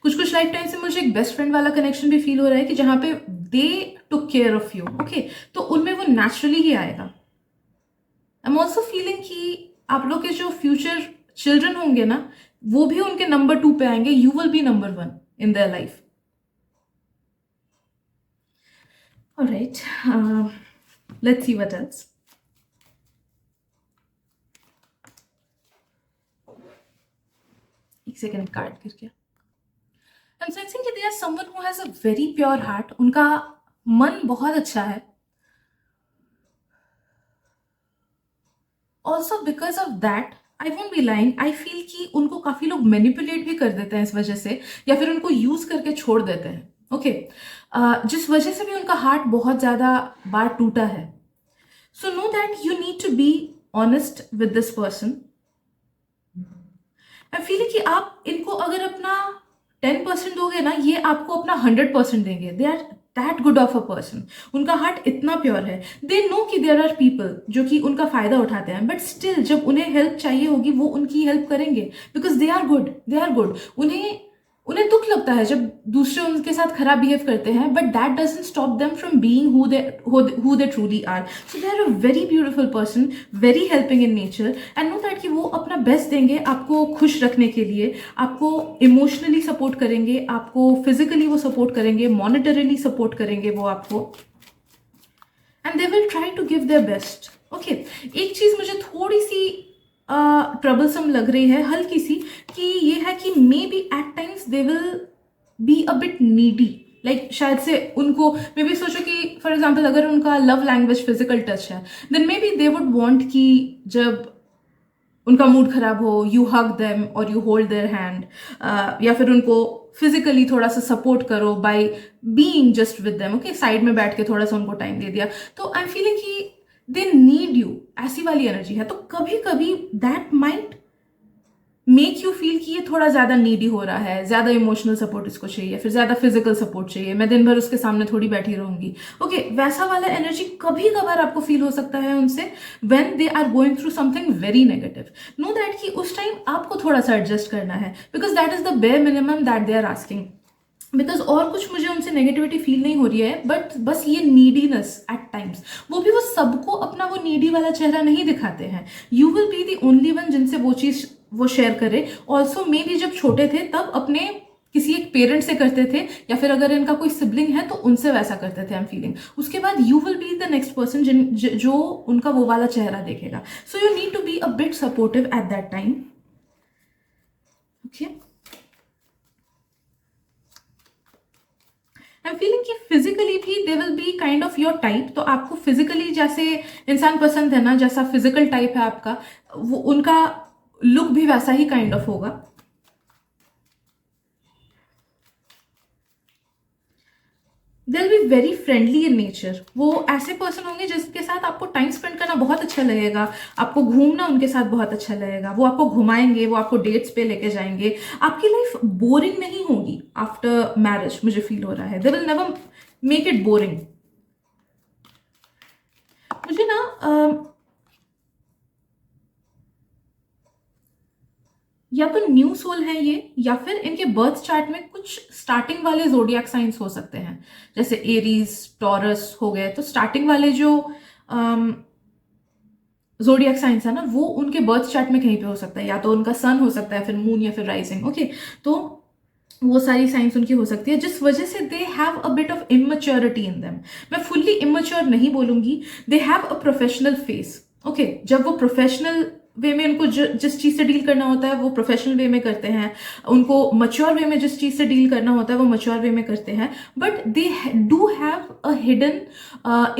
कुछ कुछ लाइफ टाइम से मुझे एक बेस्ट फ्रेंड वाला कनेक्शन भी फील हो रहा है कि जहां पे they took care of you. Okay, तो उनमें वो नेचुरली ही आएगा। आई एम ऑल्सो फीलिंग कि आप लोग के जो फ्यूचर चिल्ड्रन होंगे ना, वो भी उनके नंबर 2 पे आएंगे। You will be number 1 in their life. Alright, let's see what else. एक सेकेंड, कार्ड गिर गया। आई एम सेंसिंग कि they are someone who has a very pure heart. उनका मन बहुत अच्छा है। Also because of that, I won't be lying, I feel कि उनको काफी लोग मैनिपुलेट भी कर देते हैं इस वजह से, या फिर उनको यूज करके छोड़ देते हैं। ओके, जिस वजह से भी उनका हार्ट बहुत ज्यादा बार टूटा है। So know that you need to be honest with this person. I feel कि आप इनको अगर अपना 10% दोगे ना, ये आपको अपना 100% देंगे। They are that good of a person. उनका हार्ट इतना प्योर है। दे नो कि देर आर पीपल जो कि उनका फायदा उठाते हैं, बट स्टिल जब उन्हें हेल्प चाहिए होगी वो उनकी हेल्प करेंगे, because they are good. They are good. उन्हें उन्हें दुख लगता है जब दूसरे उनके साथ खराब बिहेव करते हैं, but that doesn't stop them from being who they truly are. So they are a very beautiful person, very helping in nature, and know that कि वो अपना बेस्ट देंगे आपको खुश रखने के लिए। आपको इमोशनली सपोर्ट करेंगे, आपको फिजिकली वो सपोर्ट करेंगे, मॉनिटरीली सपोर्ट करेंगे वो आपको, and they will try to give their best. Okay, एक चीज मुझे थोड़ी सी ट्रबलसम लग रही है, हल्की सी, कि ये है कि maybe at times they will be a bit needy. Like शायद से उनको मे बी सोचो कि फॉर एग्जाम्पल अगर उनका लव लैंग्वेज फिजिकल टच है, then maybe they would want कि जब उनका मूड खराब हो, यू हग देम और यू होल्ड देयर हैंड, या फिर उनको फिजिकली थोड़ा सा सपोर्ट करो by being just with them. Okay, side में बैठ के थोड़ा सा उनको टाइम दे दिया। तो आई एम फीलिंग कि दे नीड यू, ऐसी वाली एनर्जी है। तो कभी कभी that mind make you feel कि ये थोड़ा ज्यादा नीडी हो रहा है, ज्यादा इमोशनल सपोर्ट इसको चाहिए, फिर ज्यादा फिजिकल सपोर्ट चाहिए, मैं दिन भर उसके सामने थोड़ी बैठी रहूंगी। ओके, वैसा वाला एनर्जी कभी कभार आपको फील हो सकता है उनसे, when they are going through something very negative. Know that कि उस टाइम आपको थोड़ा सा एडजस्ट करना है, because that is the bare minimum that they are asking. Because और कुछ मुझे उनसे नेगेटिविटी फील नहीं हो रही है, बट बस ये नीडीनेस एट टाइम्स। वो भी वो सबको अपना वो नीडी वाला चेहरा नहीं दिखाते हैं। You will be the only one जिनसे वो चीज वो शेयर करे। ऑल्सो मे बी जब छोटे थे तब अपने किसी एक पेरेंट से करते थे, या फिर अगर इनका कोई सिबलिंग है तो उनसे वैसा करते थे। आई एम फीलिंग उसके बाद you will be the next person जो उनका वो वाला चेहरा देखेगा। So you need to be a bit supportive at that time. Okay, I am feeling कि फिजिकली भी they will be kind of your type. तो आपको फिजिकली जैसे इंसान पसंद है ना, जैसा फिजिकल टाइप है आपका, वो उनका लुक भी वैसा ही काइंड ऑफ होगा। दे will be very friendly in nature. वो ऐसे पर्सन होंगे जिसके साथ आपको टाइम स्पेंड करना बहुत अच्छा लगेगा, आपको घूमना उनके साथ बहुत अच्छा लगेगा। वो आपको घुमाएंगे, वो आपको डेट्स पे लेके जाएंगे। आपकी लाइफ बोरिंग नहीं होगी आफ्टर मैरिज, मुझे फील हो रहा है। दे will never make it boring. मुझे ना या तो न्यू सोल है ये, या फिर इनके बर्थ चार्ट में कुछ स्टार्टिंग वाले जोडियाक साइंस हो सकते हैं, जैसे एरीज, टॉरस हो गए। तो स्टार्टिंग वाले जो जोडियाक साइंस है ना, वो उनके बर्थ चार्ट में कहीं पे हो सकता है। या तो उनका सन हो सकता है, फिर मून, या फिर राइजिंग। ओके, तो वो सारी साइंस उनकी हो सकती है, जिस वजह से they have a bit of immaturity in them. मैं फुल्ली इमेच्योर नहीं बोलूंगी, they have a professional face. Okay, जब वो प्रोफेशनल वे में उनको जिस चीज से डील करना होता है वो प्रोफेशनल वे में करते हैं। उनको मच्योर वे में जिस चीज से डील करना होता है वो मच्योर वे में करते हैं। But they do have a hidden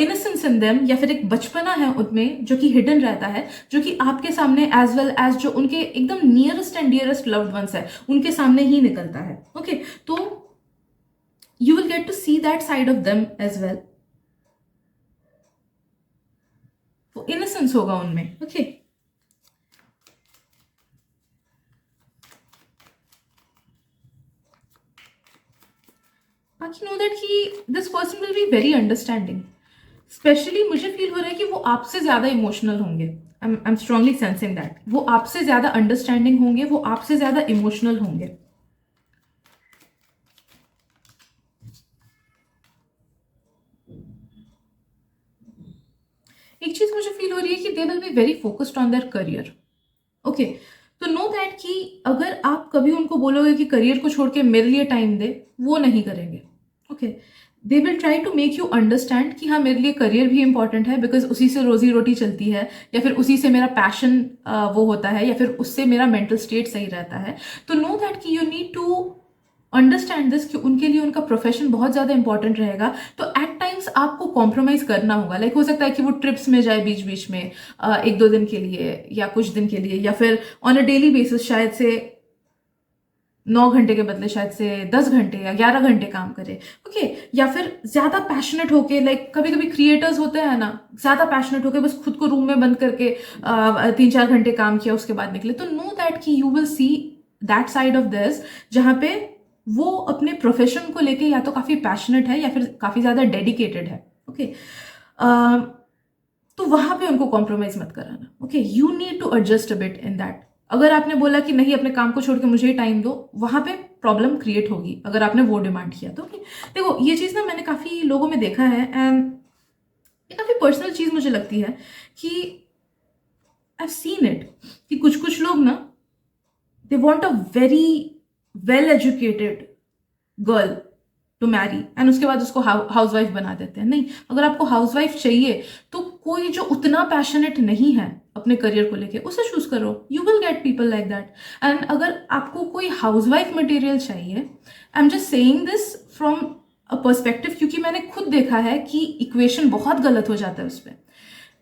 innocence in them, या फिर एक बचपना है उनमें जो कि हिडन रहता है, जो कि आपके सामने एज वेल एज जो उनके एकदम nearest and dearest loved ones है उनके सामने ही निकलता है। ओके, तो you will get to see that side of them as well. Innocence होगा उनमें. ओके, बाकी नो दैट कि this person will be very understanding. Specially मुझे फील हो रहा है कि वो आपसे ज्यादा इमोशनल होंगे. I am strongly sensing that वो आपसे ज्यादा अंडरस्टैंडिंग होंगे, वो आपसे ज्यादा इमोशनल होंगे. एक चीज मुझे फील हो रही है कि they will be very focused on their career. Okay, तो नो दैट कि अगर आप कभी उनको बोलोगे कि करियर को छोड़ के मेरे लिए टाइम दे, वो नहीं करेंगे. Okay, they will try to make you understand कि हाँ मेरे लिए करियर भी इंपॉर्टेंट है, बिकॉज उसी से रोजी रोटी चलती है, या फिर उसी से मेरा पैशन वो होता है, या फिर उससे मेरा मेंटल स्टेट सही रहता है. तो नो दैट कि you need to understand this कि उनके लिए उनका प्रोफेशन बहुत ज़्यादा इंपॉर्टेंट रहेगा. तो एट टाइम्स आपको कॉम्प्रोमाइज़ करना होगा. लाइक हो सकता है कि वो ट्रिप्स में जाए बीच बीच में, एक दो दिन के लिए या कुछ दिन के लिए, या फिर ऑन अ डेली बेसिस शायद से 9 घंटे के बदले शायद से 10 घंटे या 11 घंटे काम करे. ओके, या फिर ज़्यादा पैशनेट होके, लाइक कभी कभी क्रिएटर्स होते हैं ना, ज़्यादा पैशनेट होके बस खुद को रूम में बंद करके 3-4 घंटे काम किया, उसके बाद निकले. तो नो दैट कि you will see that side of this, जहाँ पे वो अपने प्रोफेशन को लेके या तो काफ़ी पैशनेट है या फिर काफ़ी ज़्यादा डेडिकेटेड है. ओके, तो वहाँ पे उनको कॉम्प्रोमाइज़ मत कराना. Okay, you need to adjust a bit in that. अगर आपने बोला कि नहीं अपने काम को छोड़ के मुझे ही टाइम दो, वहाँ पे प्रॉब्लम क्रिएट होगी अगर आपने वो डिमांड किया तो. देखो ये चीज़ ना मैंने काफ़ी लोगों में देखा है, एंड ये काफ़ी पर्सनल चीज़ मुझे लगती है कि आई हैव सीन इट कि कुछ कुछ लोग ना, they want a very well educated girl to marry, and उसके बाद उसको हाउस वाइफ बना देते हैं. नहीं, अगर आपको हाउस वाइफ चाहिए तो कोई जो उतना पैशनेट नहीं है अपने करियर को लेके, उसे चूज करो. You will get people like that. And अगर आपको कोई हाउस वाइफ मटेरियल चाहिए, I am just saying this from a perspective, क्योंकि मैंने खुद देखा है कि इक्वेशन बहुत गलत हो जाता है उस पर.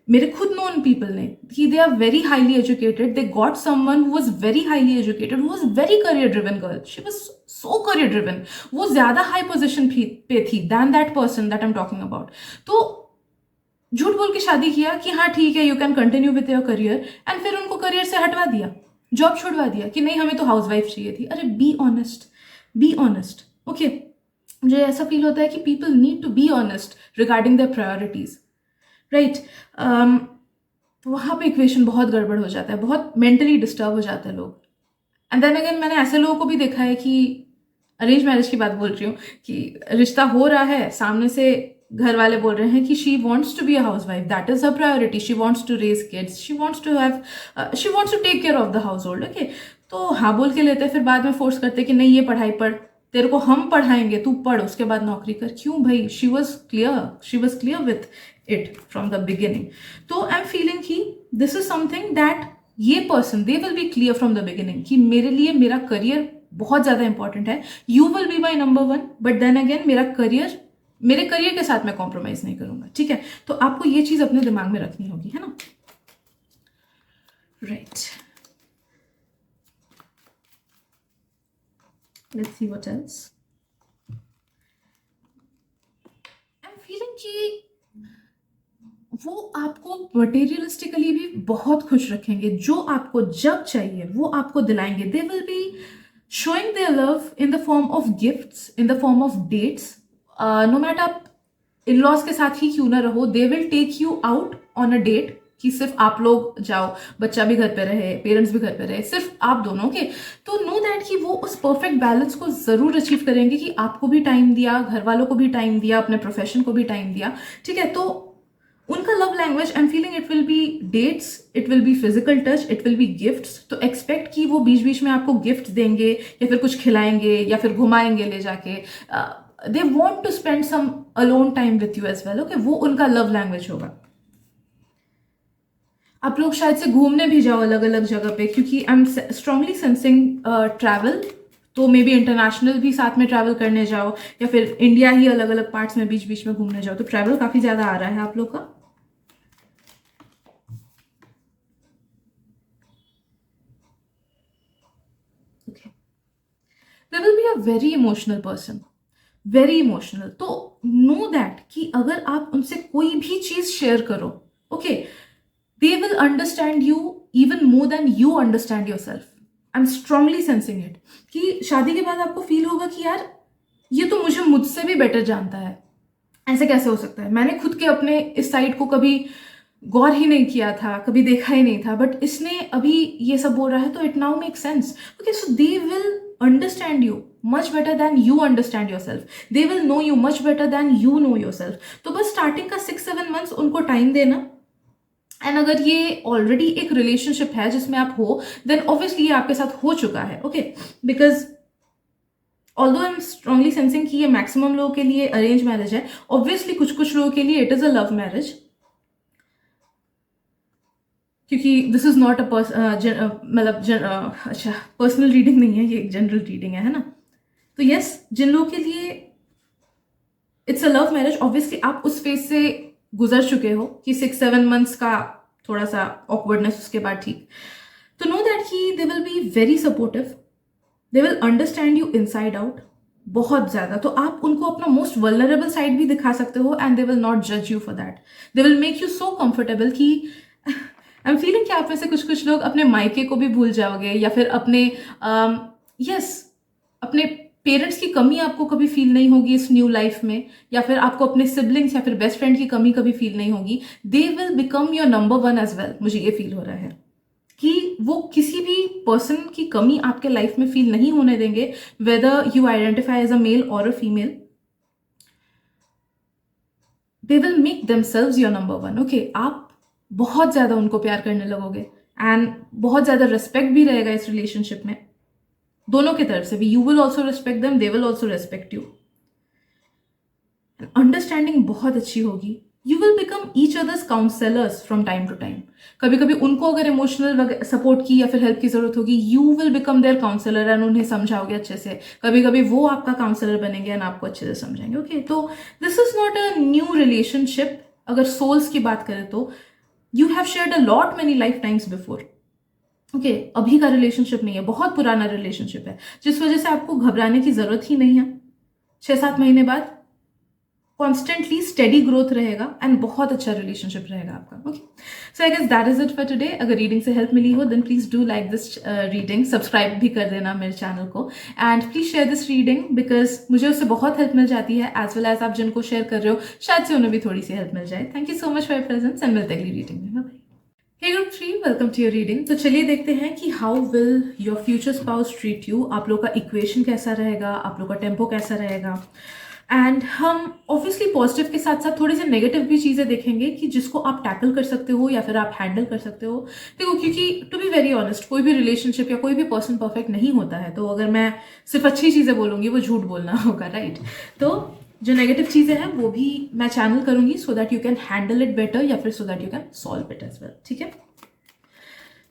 मेरे खुद नोन पीपल ने कि they are very highly educated, they got someone who was very highly educated, who was very career driven girl, she was so career driven, वो ज्यादा हाई पोजीशन पे थी than that person that I am talking about. तो झूठ बोल के शादी किया कि हाँ ठीक है you can continue with your career, and फिर उनको करियर से हटवा दिया, जॉब छुड़वा दिया कि नहीं हमें तो हाउस वाइफ चाहिए थी. अरे be honest, be honest. Okay, मुझे ऐसा फील होता है कि people need to be honest regarding their priorities, right. वहाँ पे इक्वेशन बहुत गड़बड़ हो जाता है, बहुत मेंटली डिस्टर्ब हो जाते हैं लोग. एंड देन अगेन मैंने ऐसे लोगों को भी देखा है कि अरेंज मैरिज की बात बोल रही हूँ, कि रिश्ता हो रहा है, सामने से घर वाले बोल रहे हैं कि she wants to be a house wife, that is her priority, she wants to raise kids, she wants to take care of the household. Okay, तो हाँ बोल के लेते, फिर बाद में फोर्स करते कि नहीं ये पढ़ाई पढ़, तेरे को हम पढ़ाएंगे, तू पढ़, उसके बाद नौकरी कर. क्यों भाई? She was clear with it from the beginning. तो आई एम फीलिंग कि दिस इज समथिंग दैट ये पर्सन they will be clear from the beginning कि मेरे लिए मेरा करियर बहुत ज्यादा इंपॉर्टेंट है, you will be my number one, but then again मेरे करियर के साथ मैं कॉम्प्रोमाइज नहीं करूंगा. ठीक है, तो आपको ये चीज अपने दिमाग में रखनी होगी, है ना. Right, let's see what else. I am feeling कि वो आपको मटेरियलिस्टिकली भी बहुत खुश रखेंगे, जो आपको जब चाहिए वो आपको दिलाएंगे. दे will B showing their love in the form of gifts, in the form of dates. No matter आप इन लॉज के साथ ही क्यों ना रहो, they will take you out on a date, कि सिर्फ आप लोग जाओ, बच्चा भी घर पे रहे, पेरेंट्स भी घर पे रहे, सिर्फ आप दोनों के. तो नो दैट कि वो उस परफेक्ट बैलेंस को जरूर अचीव करेंगे कि आपको भी टाइम दिया, घर वालों को भी टाइम दिया, अपने प्रोफेशन को भी टाइम दिया. ठीक है, तो उनका love language I am feeling it will be dates, it will be physical touch, it will be gifts. तो एक्सपेक्ट कि वो बीच बीच में आपको गिफ्ट देंगे, या फिर कुछ खिलाएंगे, या फिर घुमाएंगे ले जाके. They want to spend some alone time with you as well. Okay, वो उनका लव लैंग्वेज होगा. आप लोग शायद से घूमने भी जाओ अलग अलग जगह पे, क्योंकि आई एम स्ट्रांगली सेंसिंग ट्रैवल. तो मे बी इंटरनेशनल भी साथ में ट्रैवल करने जाओ, या फिर इंडिया ही अलग अलग पार्ट्स में बीच बीच में घूमने जाओ. तो ट्रैवल काफी ज्यादा आ रहा है आप लोग का. There will be a very emotional person, very emotional. तो know that कि अगर आप उनसे कोई भी चीज शेयर करो, okay, They will understand you even more than you understand yourself. I'm strongly sensing it कि शादी के बाद आपको फील होगा कि यार ये तो मुझे मुझसे भी बेटर जानता है, ऐसे कैसे हो सकता है, मैंने खुद के अपने इस साइड को कभी गौर ही नहीं किया था, कभी देखा ही नहीं था, बट इसने अभी ये सब बोल रहा है तो it now make sense. Okay, so they will understand you much better than you understand yourself. They will know you much better than you know yourself. तो बस स्टार्टिंग का 6-7 मंथ्स उनको टाइम देना. And अगर ये already एक relationship है जिसमें आप हो, देन ऑब्वियसली ये आपके साथ हो चुका है. Okay, because although I am strongly sensing कि ये मैक्सिमम लोगों के लिए अरेंज मैरिज है. ऑब्वियसली कुछ कुछ लोगों के लिए it is a love marriage, क्योंकि दिस इज नॉट अ मतलब अच्छा पर्सनल रीडिंग नहीं है, ये एक जनरल रीडिंग है ना. तो यस, जिन लोगों के लिए it's a love marriage, obviously आप उस फेज से गुजर चुके हो कि 6-7 मंथ्स का थोड़ा सा ऑकवर्डनेस, उसके बाद ठीक. तो नो दैट कि they will be very supportive, they will understand you inside out बहुत ज्यादा. तो आप उनको अपना मोस्ट वल्नरेबल साइड भी दिखा सकते हो एंड दे विल नॉट जज you for that. They will make you so comfortable कि आई एम फीलिंग कि आप में से कुछ कुछ लोग अपने मायके को भी भूल जाओगे, या फिर अपने अपने पेरेंट्स की कमी आपको कभी फील नहीं होगी इस न्यू लाइफ में, या फिर आपको अपने सिबलिंग्स या फिर बेस्ट फ्रेंड की कमी कभी फील नहीं होगी. They will become your number 1 as well. मुझे ये फील हो रहा है कि वो किसी भी पर्सन की कमी आपके लाइफ में फील नहीं होने देंगे, whether you identify as a male और a female. They will make themselves your number 1. Okay, आप बहुत ज्यादा उनको प्यार करने लगोगे एंड बहुत ज्यादा रिस्पेक्ट भी रहेगा इस रिलेशनशिप में, दोनों की तरफ से भी. You will also respect them, they will also respect you. Understanding बहुत अच्छी होगी. You will become each others counsellors from time to time. कभी कभी उनको अगर इमोशनल सपोर्ट की या फिर हेल्प की जरूरत होगी, you will become their counsellor and उन्हें समझाओगे अच्छे से. कभी कभी वो आपका काउंसलर बनेंगे एंड आपको अच्छे से समझाएंगे. ओके, तो this is not a new relationship. अगर सोल्स की बात करें तो you have shared a lot many life times before. Okay, अभी का रिलेशनशिप नहीं है, बहुत पुराना रिलेशनशिप है, जिस वजह से आपको घबराने की जरूरत ही नहीं है. 6-7 महीने बाद कॉन्स्टेंटली स्टेडी ग्रोथ रहेगा एंड बहुत अच्छा रिलेशनशिप रहेगा आपका. Okay, so I guess that is it for today. अगर रीडिंग से हेल्प मिली हो then please do like this reading, subscribe भी कर देना मेरे चैनल को, and please share this reading because मुझे उससे बहुत हेल्प मिल जाती है, एज वेल एज आप जिनको शेयर कर रहे हो शायद से उन्हें भी थोड़ी सी हेल्प मिल जाए. Thank you so much for your presence and मिलते हैं अगली रीडिंग में. Bye. Hey group 3, welcome to your reading. तो चलिए देखते हैं कि how will your future spouse treat you. आप लोग का इक्वेशन कैसा रहेगा, आप लोग का टेम्पो कैसा रहेगा, एंड हम ऑब्वियसली पॉजिटिव के साथ साथ थोड़े से नेगेटिव भी चीज़ें देखेंगे कि जिसको आप टैकल कर सकते हो या फिर आप हैंडल कर सकते हो. देखो, क्योंकि टू बी वेरी ऑनेस्ट, कोई भी रिलेशनशिप या कोई भी पर्सन परफेक्ट नहीं होता है. तो अगर मैं सिर्फ अच्छी चीज़ें बोलूँगी वो झूठ बोलना होगा, राइट? तो जो नेगेटिव चीज़ें हैं वो भी मैं चैनल करूँगी so that you can handle it better, या फिर so that you can solve it as well. ठीक है?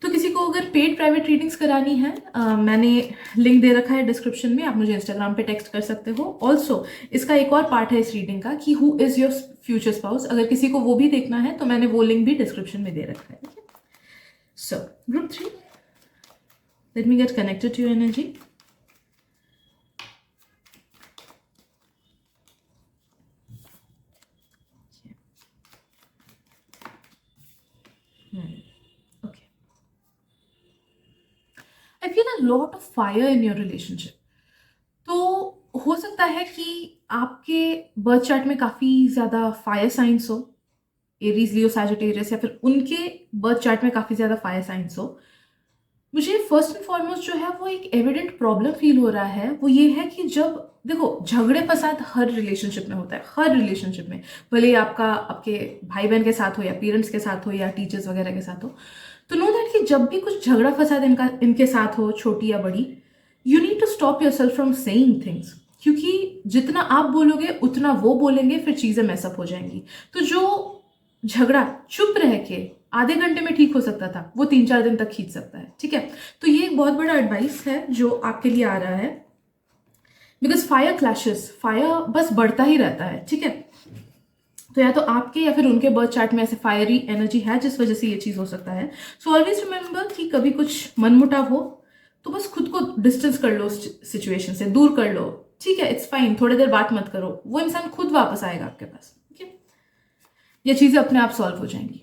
तो किसी को अगर पेड प्राइवेट रीडिंग्स करानी है, मैंने लिंक दे रखा है डिस्क्रिप्शन में, आप मुझे इंस्टाग्राम पे टेक्स्ट कर सकते हो. ऑल्सो इसका एक और पार्ट है इस रीडिंग का कि who is your future spouse. अगर किसी को वो भी देखना है तो मैंने वो लिंक भी डिस्क्रिप्शन में दे रखा है. So group 3, let me get connected to your energy. I feel a lot of fire in your relationship. तो हो सकता है कि आपके बर्थ चार्ट में काफ़ी ज़्यादा फायर साइंस हो, एरीज, लियो, सैजिटेरियस, या फिर उनके बर्थ चार्ट में काफ़ी ज़्यादा फायर साइंस हो. मुझे फर्स्ट एंड फॉरमोस्ट जो है वो एक एविडेंट प्रॉब्लम फील हो रहा है, वो ये है कि जब देखो झगड़े फसाद हर रिलेशनशिप में होता है, हर रिलेशनशिप में, भले आपका आपके भाई बहन के साथ हो या पेरेंट्स के साथ हो या टीचर्स वगैरह के साथ हो. तो नो दैट कि जब भी कुछ झगड़ा फसाद इनके साथ हो, छोटी या बड़ी, you need to stop yourself from saying things. क्योंकि जितना आप बोलोगे उतना वो बोलेंगे, फिर चीज़ें मैसअप हो जाएंगी. तो जो झगड़ा चुप रह के आधे घंटे में ठीक हो सकता था, वो 3-4 दिन तक खींच सकता है. ठीक है? तो ये एक बहुत बड़ा एडवाइस है जो आपके लिए आ रहा है, बिकॉज फायर क्लैशेस, फायर बस बढ़ता ही रहता है. ठीक है? तो या तो आपके या फिर उनके बर्थ चार्ट में ऐसे फायरी एनर्जी है जिस वजह से ये चीज़ हो सकता है. सो ऑलवेज रिमेंबर कि कभी कुछ मनमुटाव हो तो बस खुद को डिस्टेंस कर लो, सिचुएशन से दूर कर लो. ठीक है, इट्स फाइन, थोड़ी देर बात मत करो, वो इंसान खुद वापस आएगा आपके पास. ठीक है? ये चीज़ें अपने आप सॉल्व हो जाएंगी.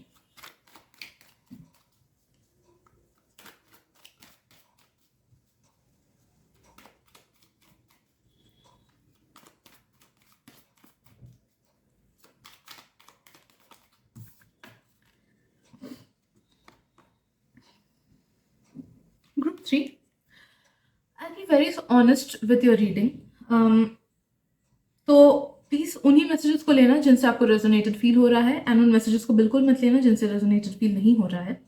3. I'll be very honest with your reading. तो प्लीज उन्हीं मैसेजेस को लेना जिनसे आपको रेजोनेटेड फील हो रहा है, एंड उन मैसेजेस को बिल्कुल मत लेना जिनसे रेजोनेटेड फील नहीं हो रहा है.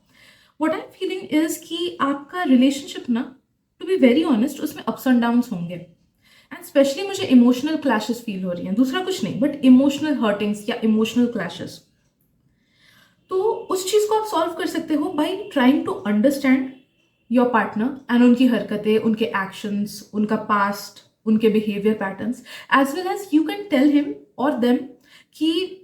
What I am feeling is कि आपका रिलेशनशिप ना, टू बी वेरी ऑनेस्ट, उसमें अप्स एंड डाउन्स होंगे. एंड स्पेशली मुझे इमोशनल क्लैशेस फील हो रही हैं, दूसरा कुछ नहीं, बट इमोशनल हर्टिंग्स या इमोशनल क्लैशेस. तो उस चीज को आप सॉल्व कर सकते हो by trying to understand your partner and उनकी हरकतें, उनके एक्शंस, उनका पास्ट, उनके behaviour patterns, as well as you can tell him और देम कि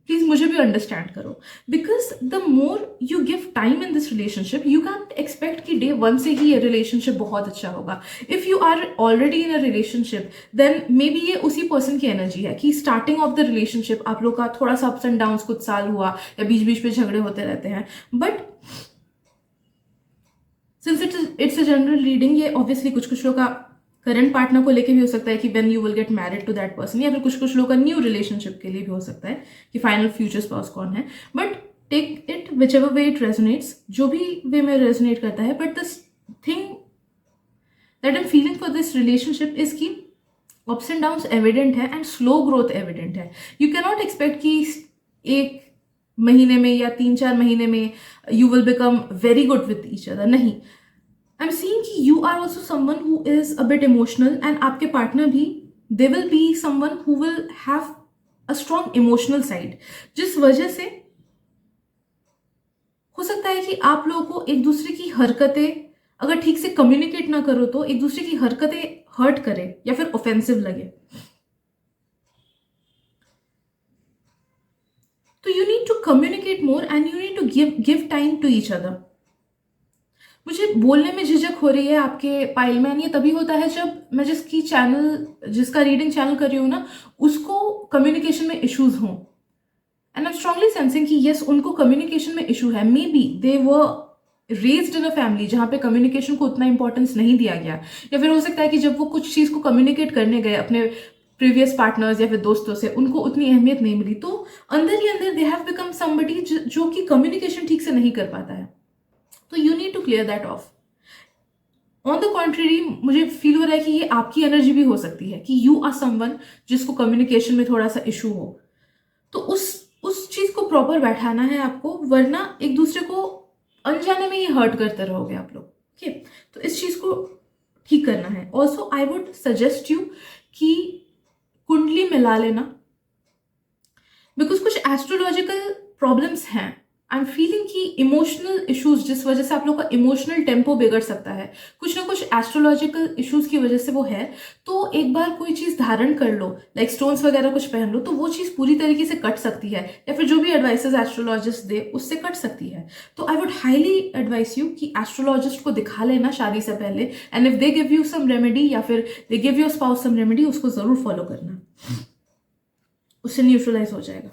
प्लीज मुझे भी अंडरस्टैंड करो. Because the more you give time in this relationship, you can expect कि डे वन से ही ये रिलेशनशिप बहुत अच्छा होगा. If you are already in a relationship, then maybe ये उसी पर्सन की एनर्जी है कि स्टार्टिंग ऑफ द रिलेशनशिप आप लोग का थोड़ा सा अप्स एंड डाउन्स कुछ साल हुआ या बीच बीच पे झगड़े होते रहते हैं. But since it's a general reading, ये ऑब्वियसली कुछ कुछ लोग का करंट पार्टनर को लेके भी हो सकता है कि when you will get married to that person, या फिर कुछ कुछ लोग का न्यू रिलेशनशिप के लिए भी हो सकता है कि फाइनल फ्यूचर स्पाउस कौन है. But take it whichever way it resonates, जो भी वे में रेजोनेट करता है. But this thing that I am feeling for this relationship is कि अप्स एंड डाउन्स एविडेंट है एंड स्लो ग्रोथ एविडेंट है. यू कैन नॉट एक्सपेक्ट कि एक महीने में या 3-4 महीने में you will become very good with each other. नहीं, I'm seeing कि you are also someone who is a bit emotional, and आपके partner भी, they will be someone who will have a strong emotional side, जिस वजह से हो सकता है कि आप लोगों को एक दूसरे की हरकतें, अगर ठीक से कम्युनिकेट ना करो तो एक दूसरे की हरकतें हर्ट करे या फिर ऑफेंसिव लगे. तो you need to communicate more and you need to give time to each other. मुझे बोलने में झिझक हो रही है आपके पाइल में, ये तभी होता है जब मैं जिसका रीडिंग चैनल कर रही हूँ ना, उसको कम्युनिकेशन में इश्यूज हों. And I am strongly sensing कि यस, उनको कम्युनिकेशन में इशू है. May be they were raised in a family जहाँ पे कम्युनिकेशन को उतना इंपॉर्टेंस नहीं दिया गया, या फिर हो सकता है कि जब वो कुछ चीज़ को कम्युनिकेट करने गए अपने प्रीवियस पार्टनर्स या फिर दोस्तों से, उनको उतनी अहमियत नहीं मिली. तो अंदर ही अंदर दे हैव बिकम समबडी जो कि कम्युनिकेशन ठीक से नहीं कर पाता है. तो you need to clear that off. On the contrary, मुझे फील हो रहा है कि ये आपकी एनर्जी भी हो सकती है कि यू आर समवन जिसको कम्युनिकेशन में थोड़ा सा इशू हो. तो उस चीज को प्रॉपर बैठाना है आपको, वरना एक दूसरे को अनजाने में ही हर्ट करते रहोगे आप लोग. ओके, तो इस चीज को ठीक करना है. Also I would suggest you कि कुंडली मिला लेना, बिकॉज कुछ एस्ट्रोलॉजिकल प्रॉब्लम्स हैं. आई एम फीलिंग कि इमोशनल इश्यूज जिस वजह से आप लोग का इमोशनल टेम्पो बिगड़ सकता है, कुछ ना कुछ एस्ट्रोलॉजिकल इश्यूज की वजह से वो है. तो एक बार कोई चीज धारण कर लो, लाइक स्टोन्स वगैरह कुछ पहन लो, तो वो चीज पूरी तरीके से कट सकती है, या फिर जो भी एडवाइसेस एस्ट्रोलॉजिस्ट दे उससे कट सकती है. तो I would highly advise you कि एस्ट्रोलॉजिस्ट को दिखा लेना शादी से पहले, and if they give you some remedy या फिर they give your spouse some remedy, उसको जरूर फॉलो करना, उससे न्यूट्रलाइज हो जाएगा.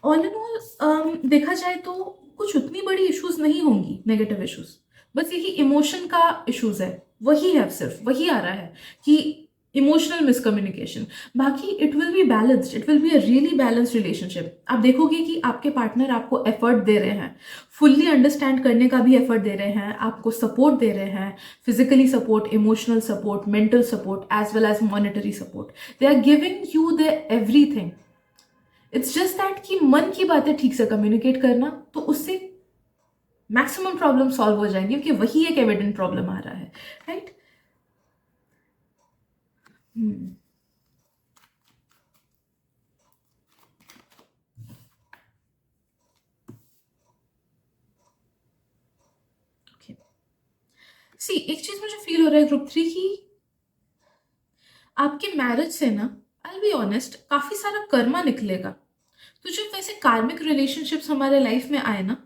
ऑल इन ऑल देखा जाए तो कुछ उतनी बड़ी इश्यूज नहीं होंगी, नेगेटिव इश्यूज. बस यही इमोशन का इश्यूज है, वही है, सिर्फ वही आ रहा है कि इमोशनल मिसकम्युनिकेशन. बाकी it will be balanced, it will be a really balanced relationship. आप देखोगे कि आपके पार्टनर आपको एफर्ट दे रहे हैं, फुल्ली अंडरस्टैंड करने का भी एफर्ट दे रहे हैं, आपको सपोर्ट दे रहे हैं, physically support, emotional support, mental support, as well as monetary support. They are giving you the everything. It's just that कि मन की बातें ठीक से कम्युनिकेट करना, तो उससे मैक्सिमम प्रॉब्लम सॉल्व हो जाएंगे, क्योंकि वही एक एविडेंट प्रॉब्लम आ रहा है, राइट? ओके, सी एक चीज मुझे फील हो रहा है ग्रुप 3 की, आपके मैरिज से ना, आई बी ऑनेस्ट, काफी सारा कर्मा निकलेगा. तो जब वैसे कार्मिक रिलेशनशिप्स हमारे लाइफ में आए ना,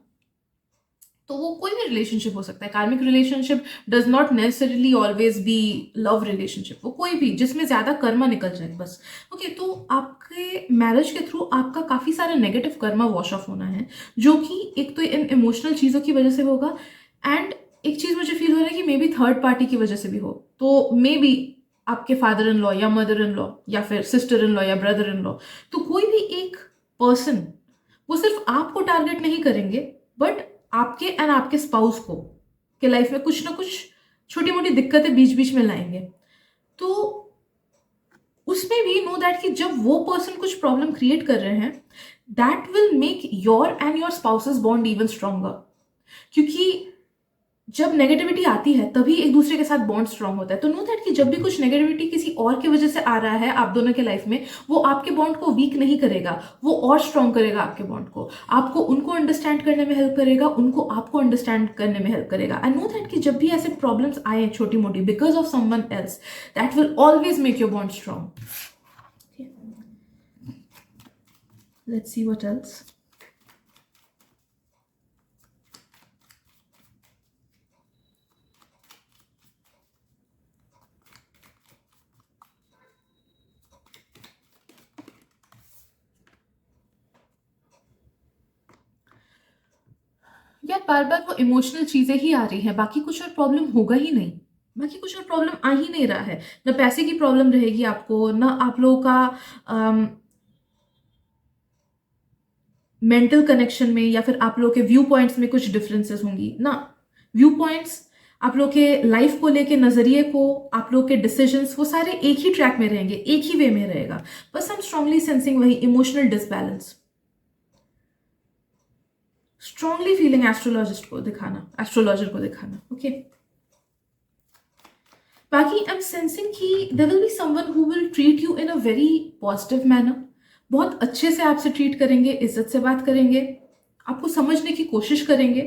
तो वो कोई भी रिलेशनशिप हो सकता है. कार्मिक relationship does not necessarily always be love relationship, वो कोई भी जिसमें ज्यादा कर्मा निकल जाए बस. ओके, तो आपके मैरिज के थ्रू आपका काफी सारा नेगेटिव कर्मा वॉश ऑफ होना है, जो कि एक तो इन इमोशनल चीजों की वजह से होगा, एंड एक चीज मुझे फील हो रहा है कि मे बी थर्ड पार्टी की वजह से भी हो. तो मे बी आपके फादर इन लॉ या मदर इन लॉ या फिर सिस्टर इन लॉ या ब्रदर इन लॉ, तो कोई भी एक पर्सन वो सिर्फ आपको टारगेट नहीं करेंगे, बट आपके एंड आपके स्पाउस को के लाइफ में कुछ ना कुछ छोटी मोटी दिक्कतें बीच बीच में लाएंगे। तो उसमें भी नो दैट कि जब वो पर्सन कुछ प्रॉब्लम क्रिएट कर रहे हैं, that will make your and your spouses bond even stronger. क्योंकि जब नेगेटिविटी आती है तभी एक दूसरे के साथ बॉन्ड स्ट्रांग होता है। तो नो दैट कि जब भी कुछ नेगेटिविटी किसी और की वजह से आ रहा है आप दोनों के लाइफ में, वो आपके बॉन्ड को वीक नहीं करेगा, वो और स्ट्रांग करेगा आपके बॉन्ड को। आपको उनको अंडरस्टैंड करने में हेल्प करेगा, उनको आपको अंडरस्टैंड करने में हेल्प करेगा। एंड नो दैट कि जब भी ऐसे प्रॉब्लम्स आए छोटी मोटी because of someone else, that will always make your bond strong. Let's see what else. यार बार बार वो इमोशनल चीजें ही आ रही हैं, बाकी कुछ और प्रॉब्लम होगा ही नहीं, बाकी कुछ और प्रॉब्लम आ ही नहीं रहा है। ना पैसे की प्रॉब्लम रहेगी आपको, ना आप लोगों का मेंटल कनेक्शन में या फिर आप लोगों के व्यू पॉइंट्स में कुछ डिफरेंसेस होंगी ना। व्यू पॉइंट्स, आप लोग के लाइफ को लेके नजरिए को, आप लोग के डिसीजंस, वो सारे एक ही ट्रैक में रहेंगे, एक ही वे में रहेगा। बस हम स्ट्रांगली सेंसिंग वही emotional disbalance, strongly feeling astrologist को दिखाना, एस्ट्रोलॉजर को दिखाना। ओके बाकी आई एम सेंसिंग कि there will be someone who will treat you in a very positive manner. बहुत अच्छे से आपसे ट्रीट करेंगे, इज्जत से बात करेंगे, आपको समझने की कोशिश करेंगे,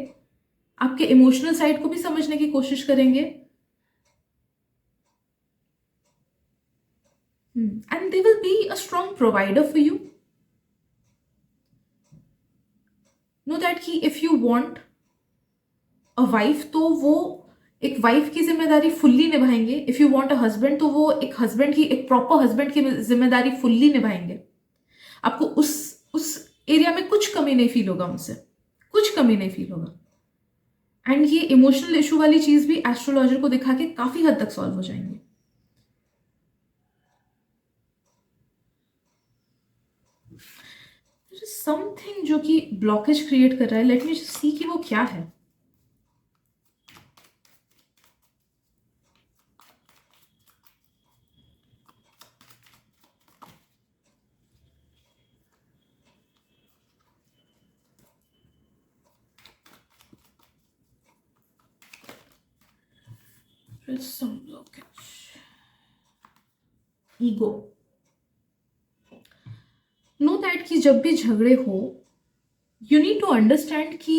आपके इमोशनल साइड को भी समझने की कोशिश करेंगे। And they will be a strong provider for you. Know that कि if you want a wife तो वो एक वाइफ की जिम्मेदारी फुल्ली निभाएंगे, if you want a husband तो वो एक हस्बैंड की, एक प्रॉपर हस्बैंड की जिम्मेदारी फुल्ली निभाएंगे। आपको उस एरिया में कुछ कमी नहीं फील होगा, उनसे कुछ कमी नहीं फील होगा। एंड ये इमोशनल इशू वाली चीज भी एस्ट्रोलॉजर को दिखा के काफी हद तक सॉल्व हो जाएंगे। समथिंग जो कि ब्लॉकेज क्रिएट कर रहा है, लेट मी जस्ट सी कि वो क्या है। some blockage, ego. Know that कि जब भी झगड़े हो, यू नीड टू अंडरस्टैंड कि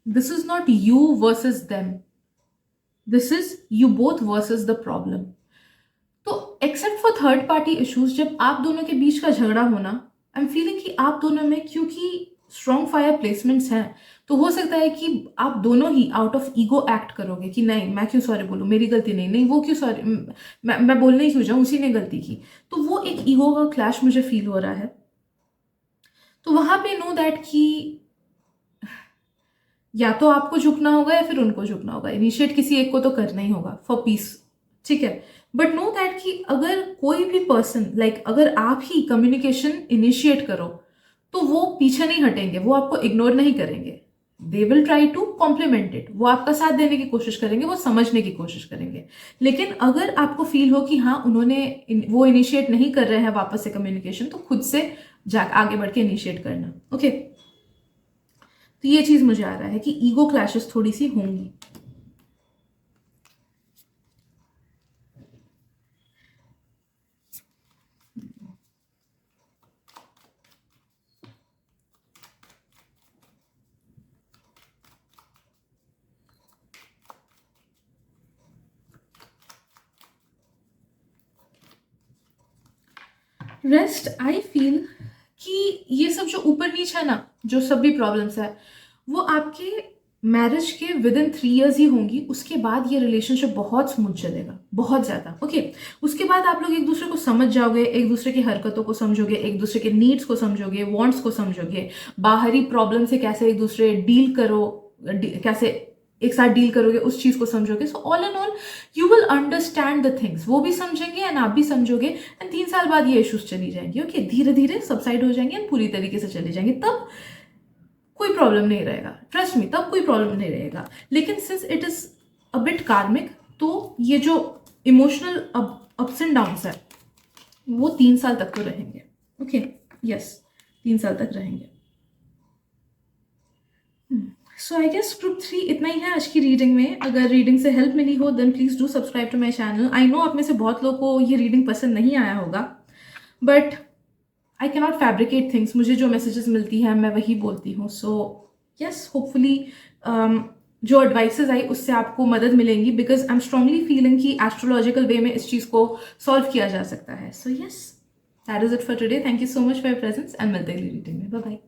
this is not you versus them, this is you both versus the problem. तो except for third party issues, जब आप दोनों के बीच का झगड़ा होना, आई एम फीलिंग कि आप दोनों में क्योंकि स्ट्रॉन्ग फायर प्लेसमेंट्स हैं, तो हो सकता है कि आप दोनों ही आउट ऑफ ईगो एक्ट करोगे कि नहीं मैं क्यों सॉरी बोलूँ, मेरी गलती नहीं, नहीं वो क्यों सॉरी, मैं बोलने ही क्यों जाऊँ, उसी ने गलती की। तो वो एक ईगो का क्लैश मुझे फील हो रहा है। तो वहां पे नो दैट कि या तो आपको झुकना होगा या फिर उनको झुकना होगा, इनिशिएट किसी एक को तो करना ही होगा फॉर पीस, ठीक है। बट नो दैट कि अगर कोई भी पर्सन अगर आप ही कम्युनिकेशन इनिशिएट करो तो वो पीछे नहीं हटेंगे, वो आपको इग्नोर नहीं करेंगे, they will try to compliment it, वो आपका साथ देने की कोशिश करेंगे, वो समझने की कोशिश करेंगे। लेकिन अगर आपको फील हो कि हाँ उन्होंने वो इनिशिएट नहीं कर रहे हैं वापस से कम्युनिकेशन, तो खुद से आगे बढ़ के इनिशिएट करना। ओके तो ये चीज मुझे आ रहा है कि ईगो क्लैशेस थोड़ी सी होंगी। रेस्ट, आई फील कि ये सब जो ऊपर नीचे है ना, जो सब भी प्रॉब्लम्स है, वो आपके मैरिज के विद इन 3 years ही होंगी। उसके बाद ये रिलेशनशिप बहुत स्मूथ चलेगा, बहुत ज्यादा। ओके उसके बाद आप लोग एक दूसरे को समझ जाओगे, एक दूसरे की हरकतों को समझोगे, एक दूसरे के नीड्स को समझोगे, वांट्स को समझोगे, बाहरी प्रॉब्लम से कैसे एक दूसरे डील करो, कैसे एक साथ डील करोगे, उस चीज़ को समझोगे. So all and all you will understand the things. वो भी समझेंगे एंड आप भी समझोगे, एंड 3 साल बाद ये इश्यूज चली जाएंगी. ओके, धीरे धीरे सबसाइड हो जाएंगे एंड पूरी तरीके से चली जाएंगे. तब कोई प्रॉब्लम नहीं रहेगा, ट्रस्ट मी, तब कोई प्रॉब्लम नहीं रहेगा. लेकिन since it is a bit कार्मिक, तो ये जो इमोशनल अप्स एंड डाउन्स है वो 3 साल तक तो रहेंगे. ओके, यस, 3 साल तक रहेंगे. सो आई गेस ग्रुप 3 इतना ही है आज की रीडिंग में. अगर रीडिंग से हेल्प मिली हो then please do subscribe to my channel. I know आप में से बहुत लोगों को ये रीडिंग पसंद नहीं आया होगा, but I cannot fabricate things. मुझे जो मैसेजेस मिलती हैं मैं वही बोलती हूँ. सो यस, होपफुली जो एडवाइसेस आई उससे आपको मदद मिलेंगी, because I am strongly feeling कि एस्ट्रोलॉजिकल वे में इस चीज़ को सॉल्व किया जा सकता है. सो यस, that is it for today. Thank you so much for your presence and मिलते हैं अगली रीडिंग में. Bye bye.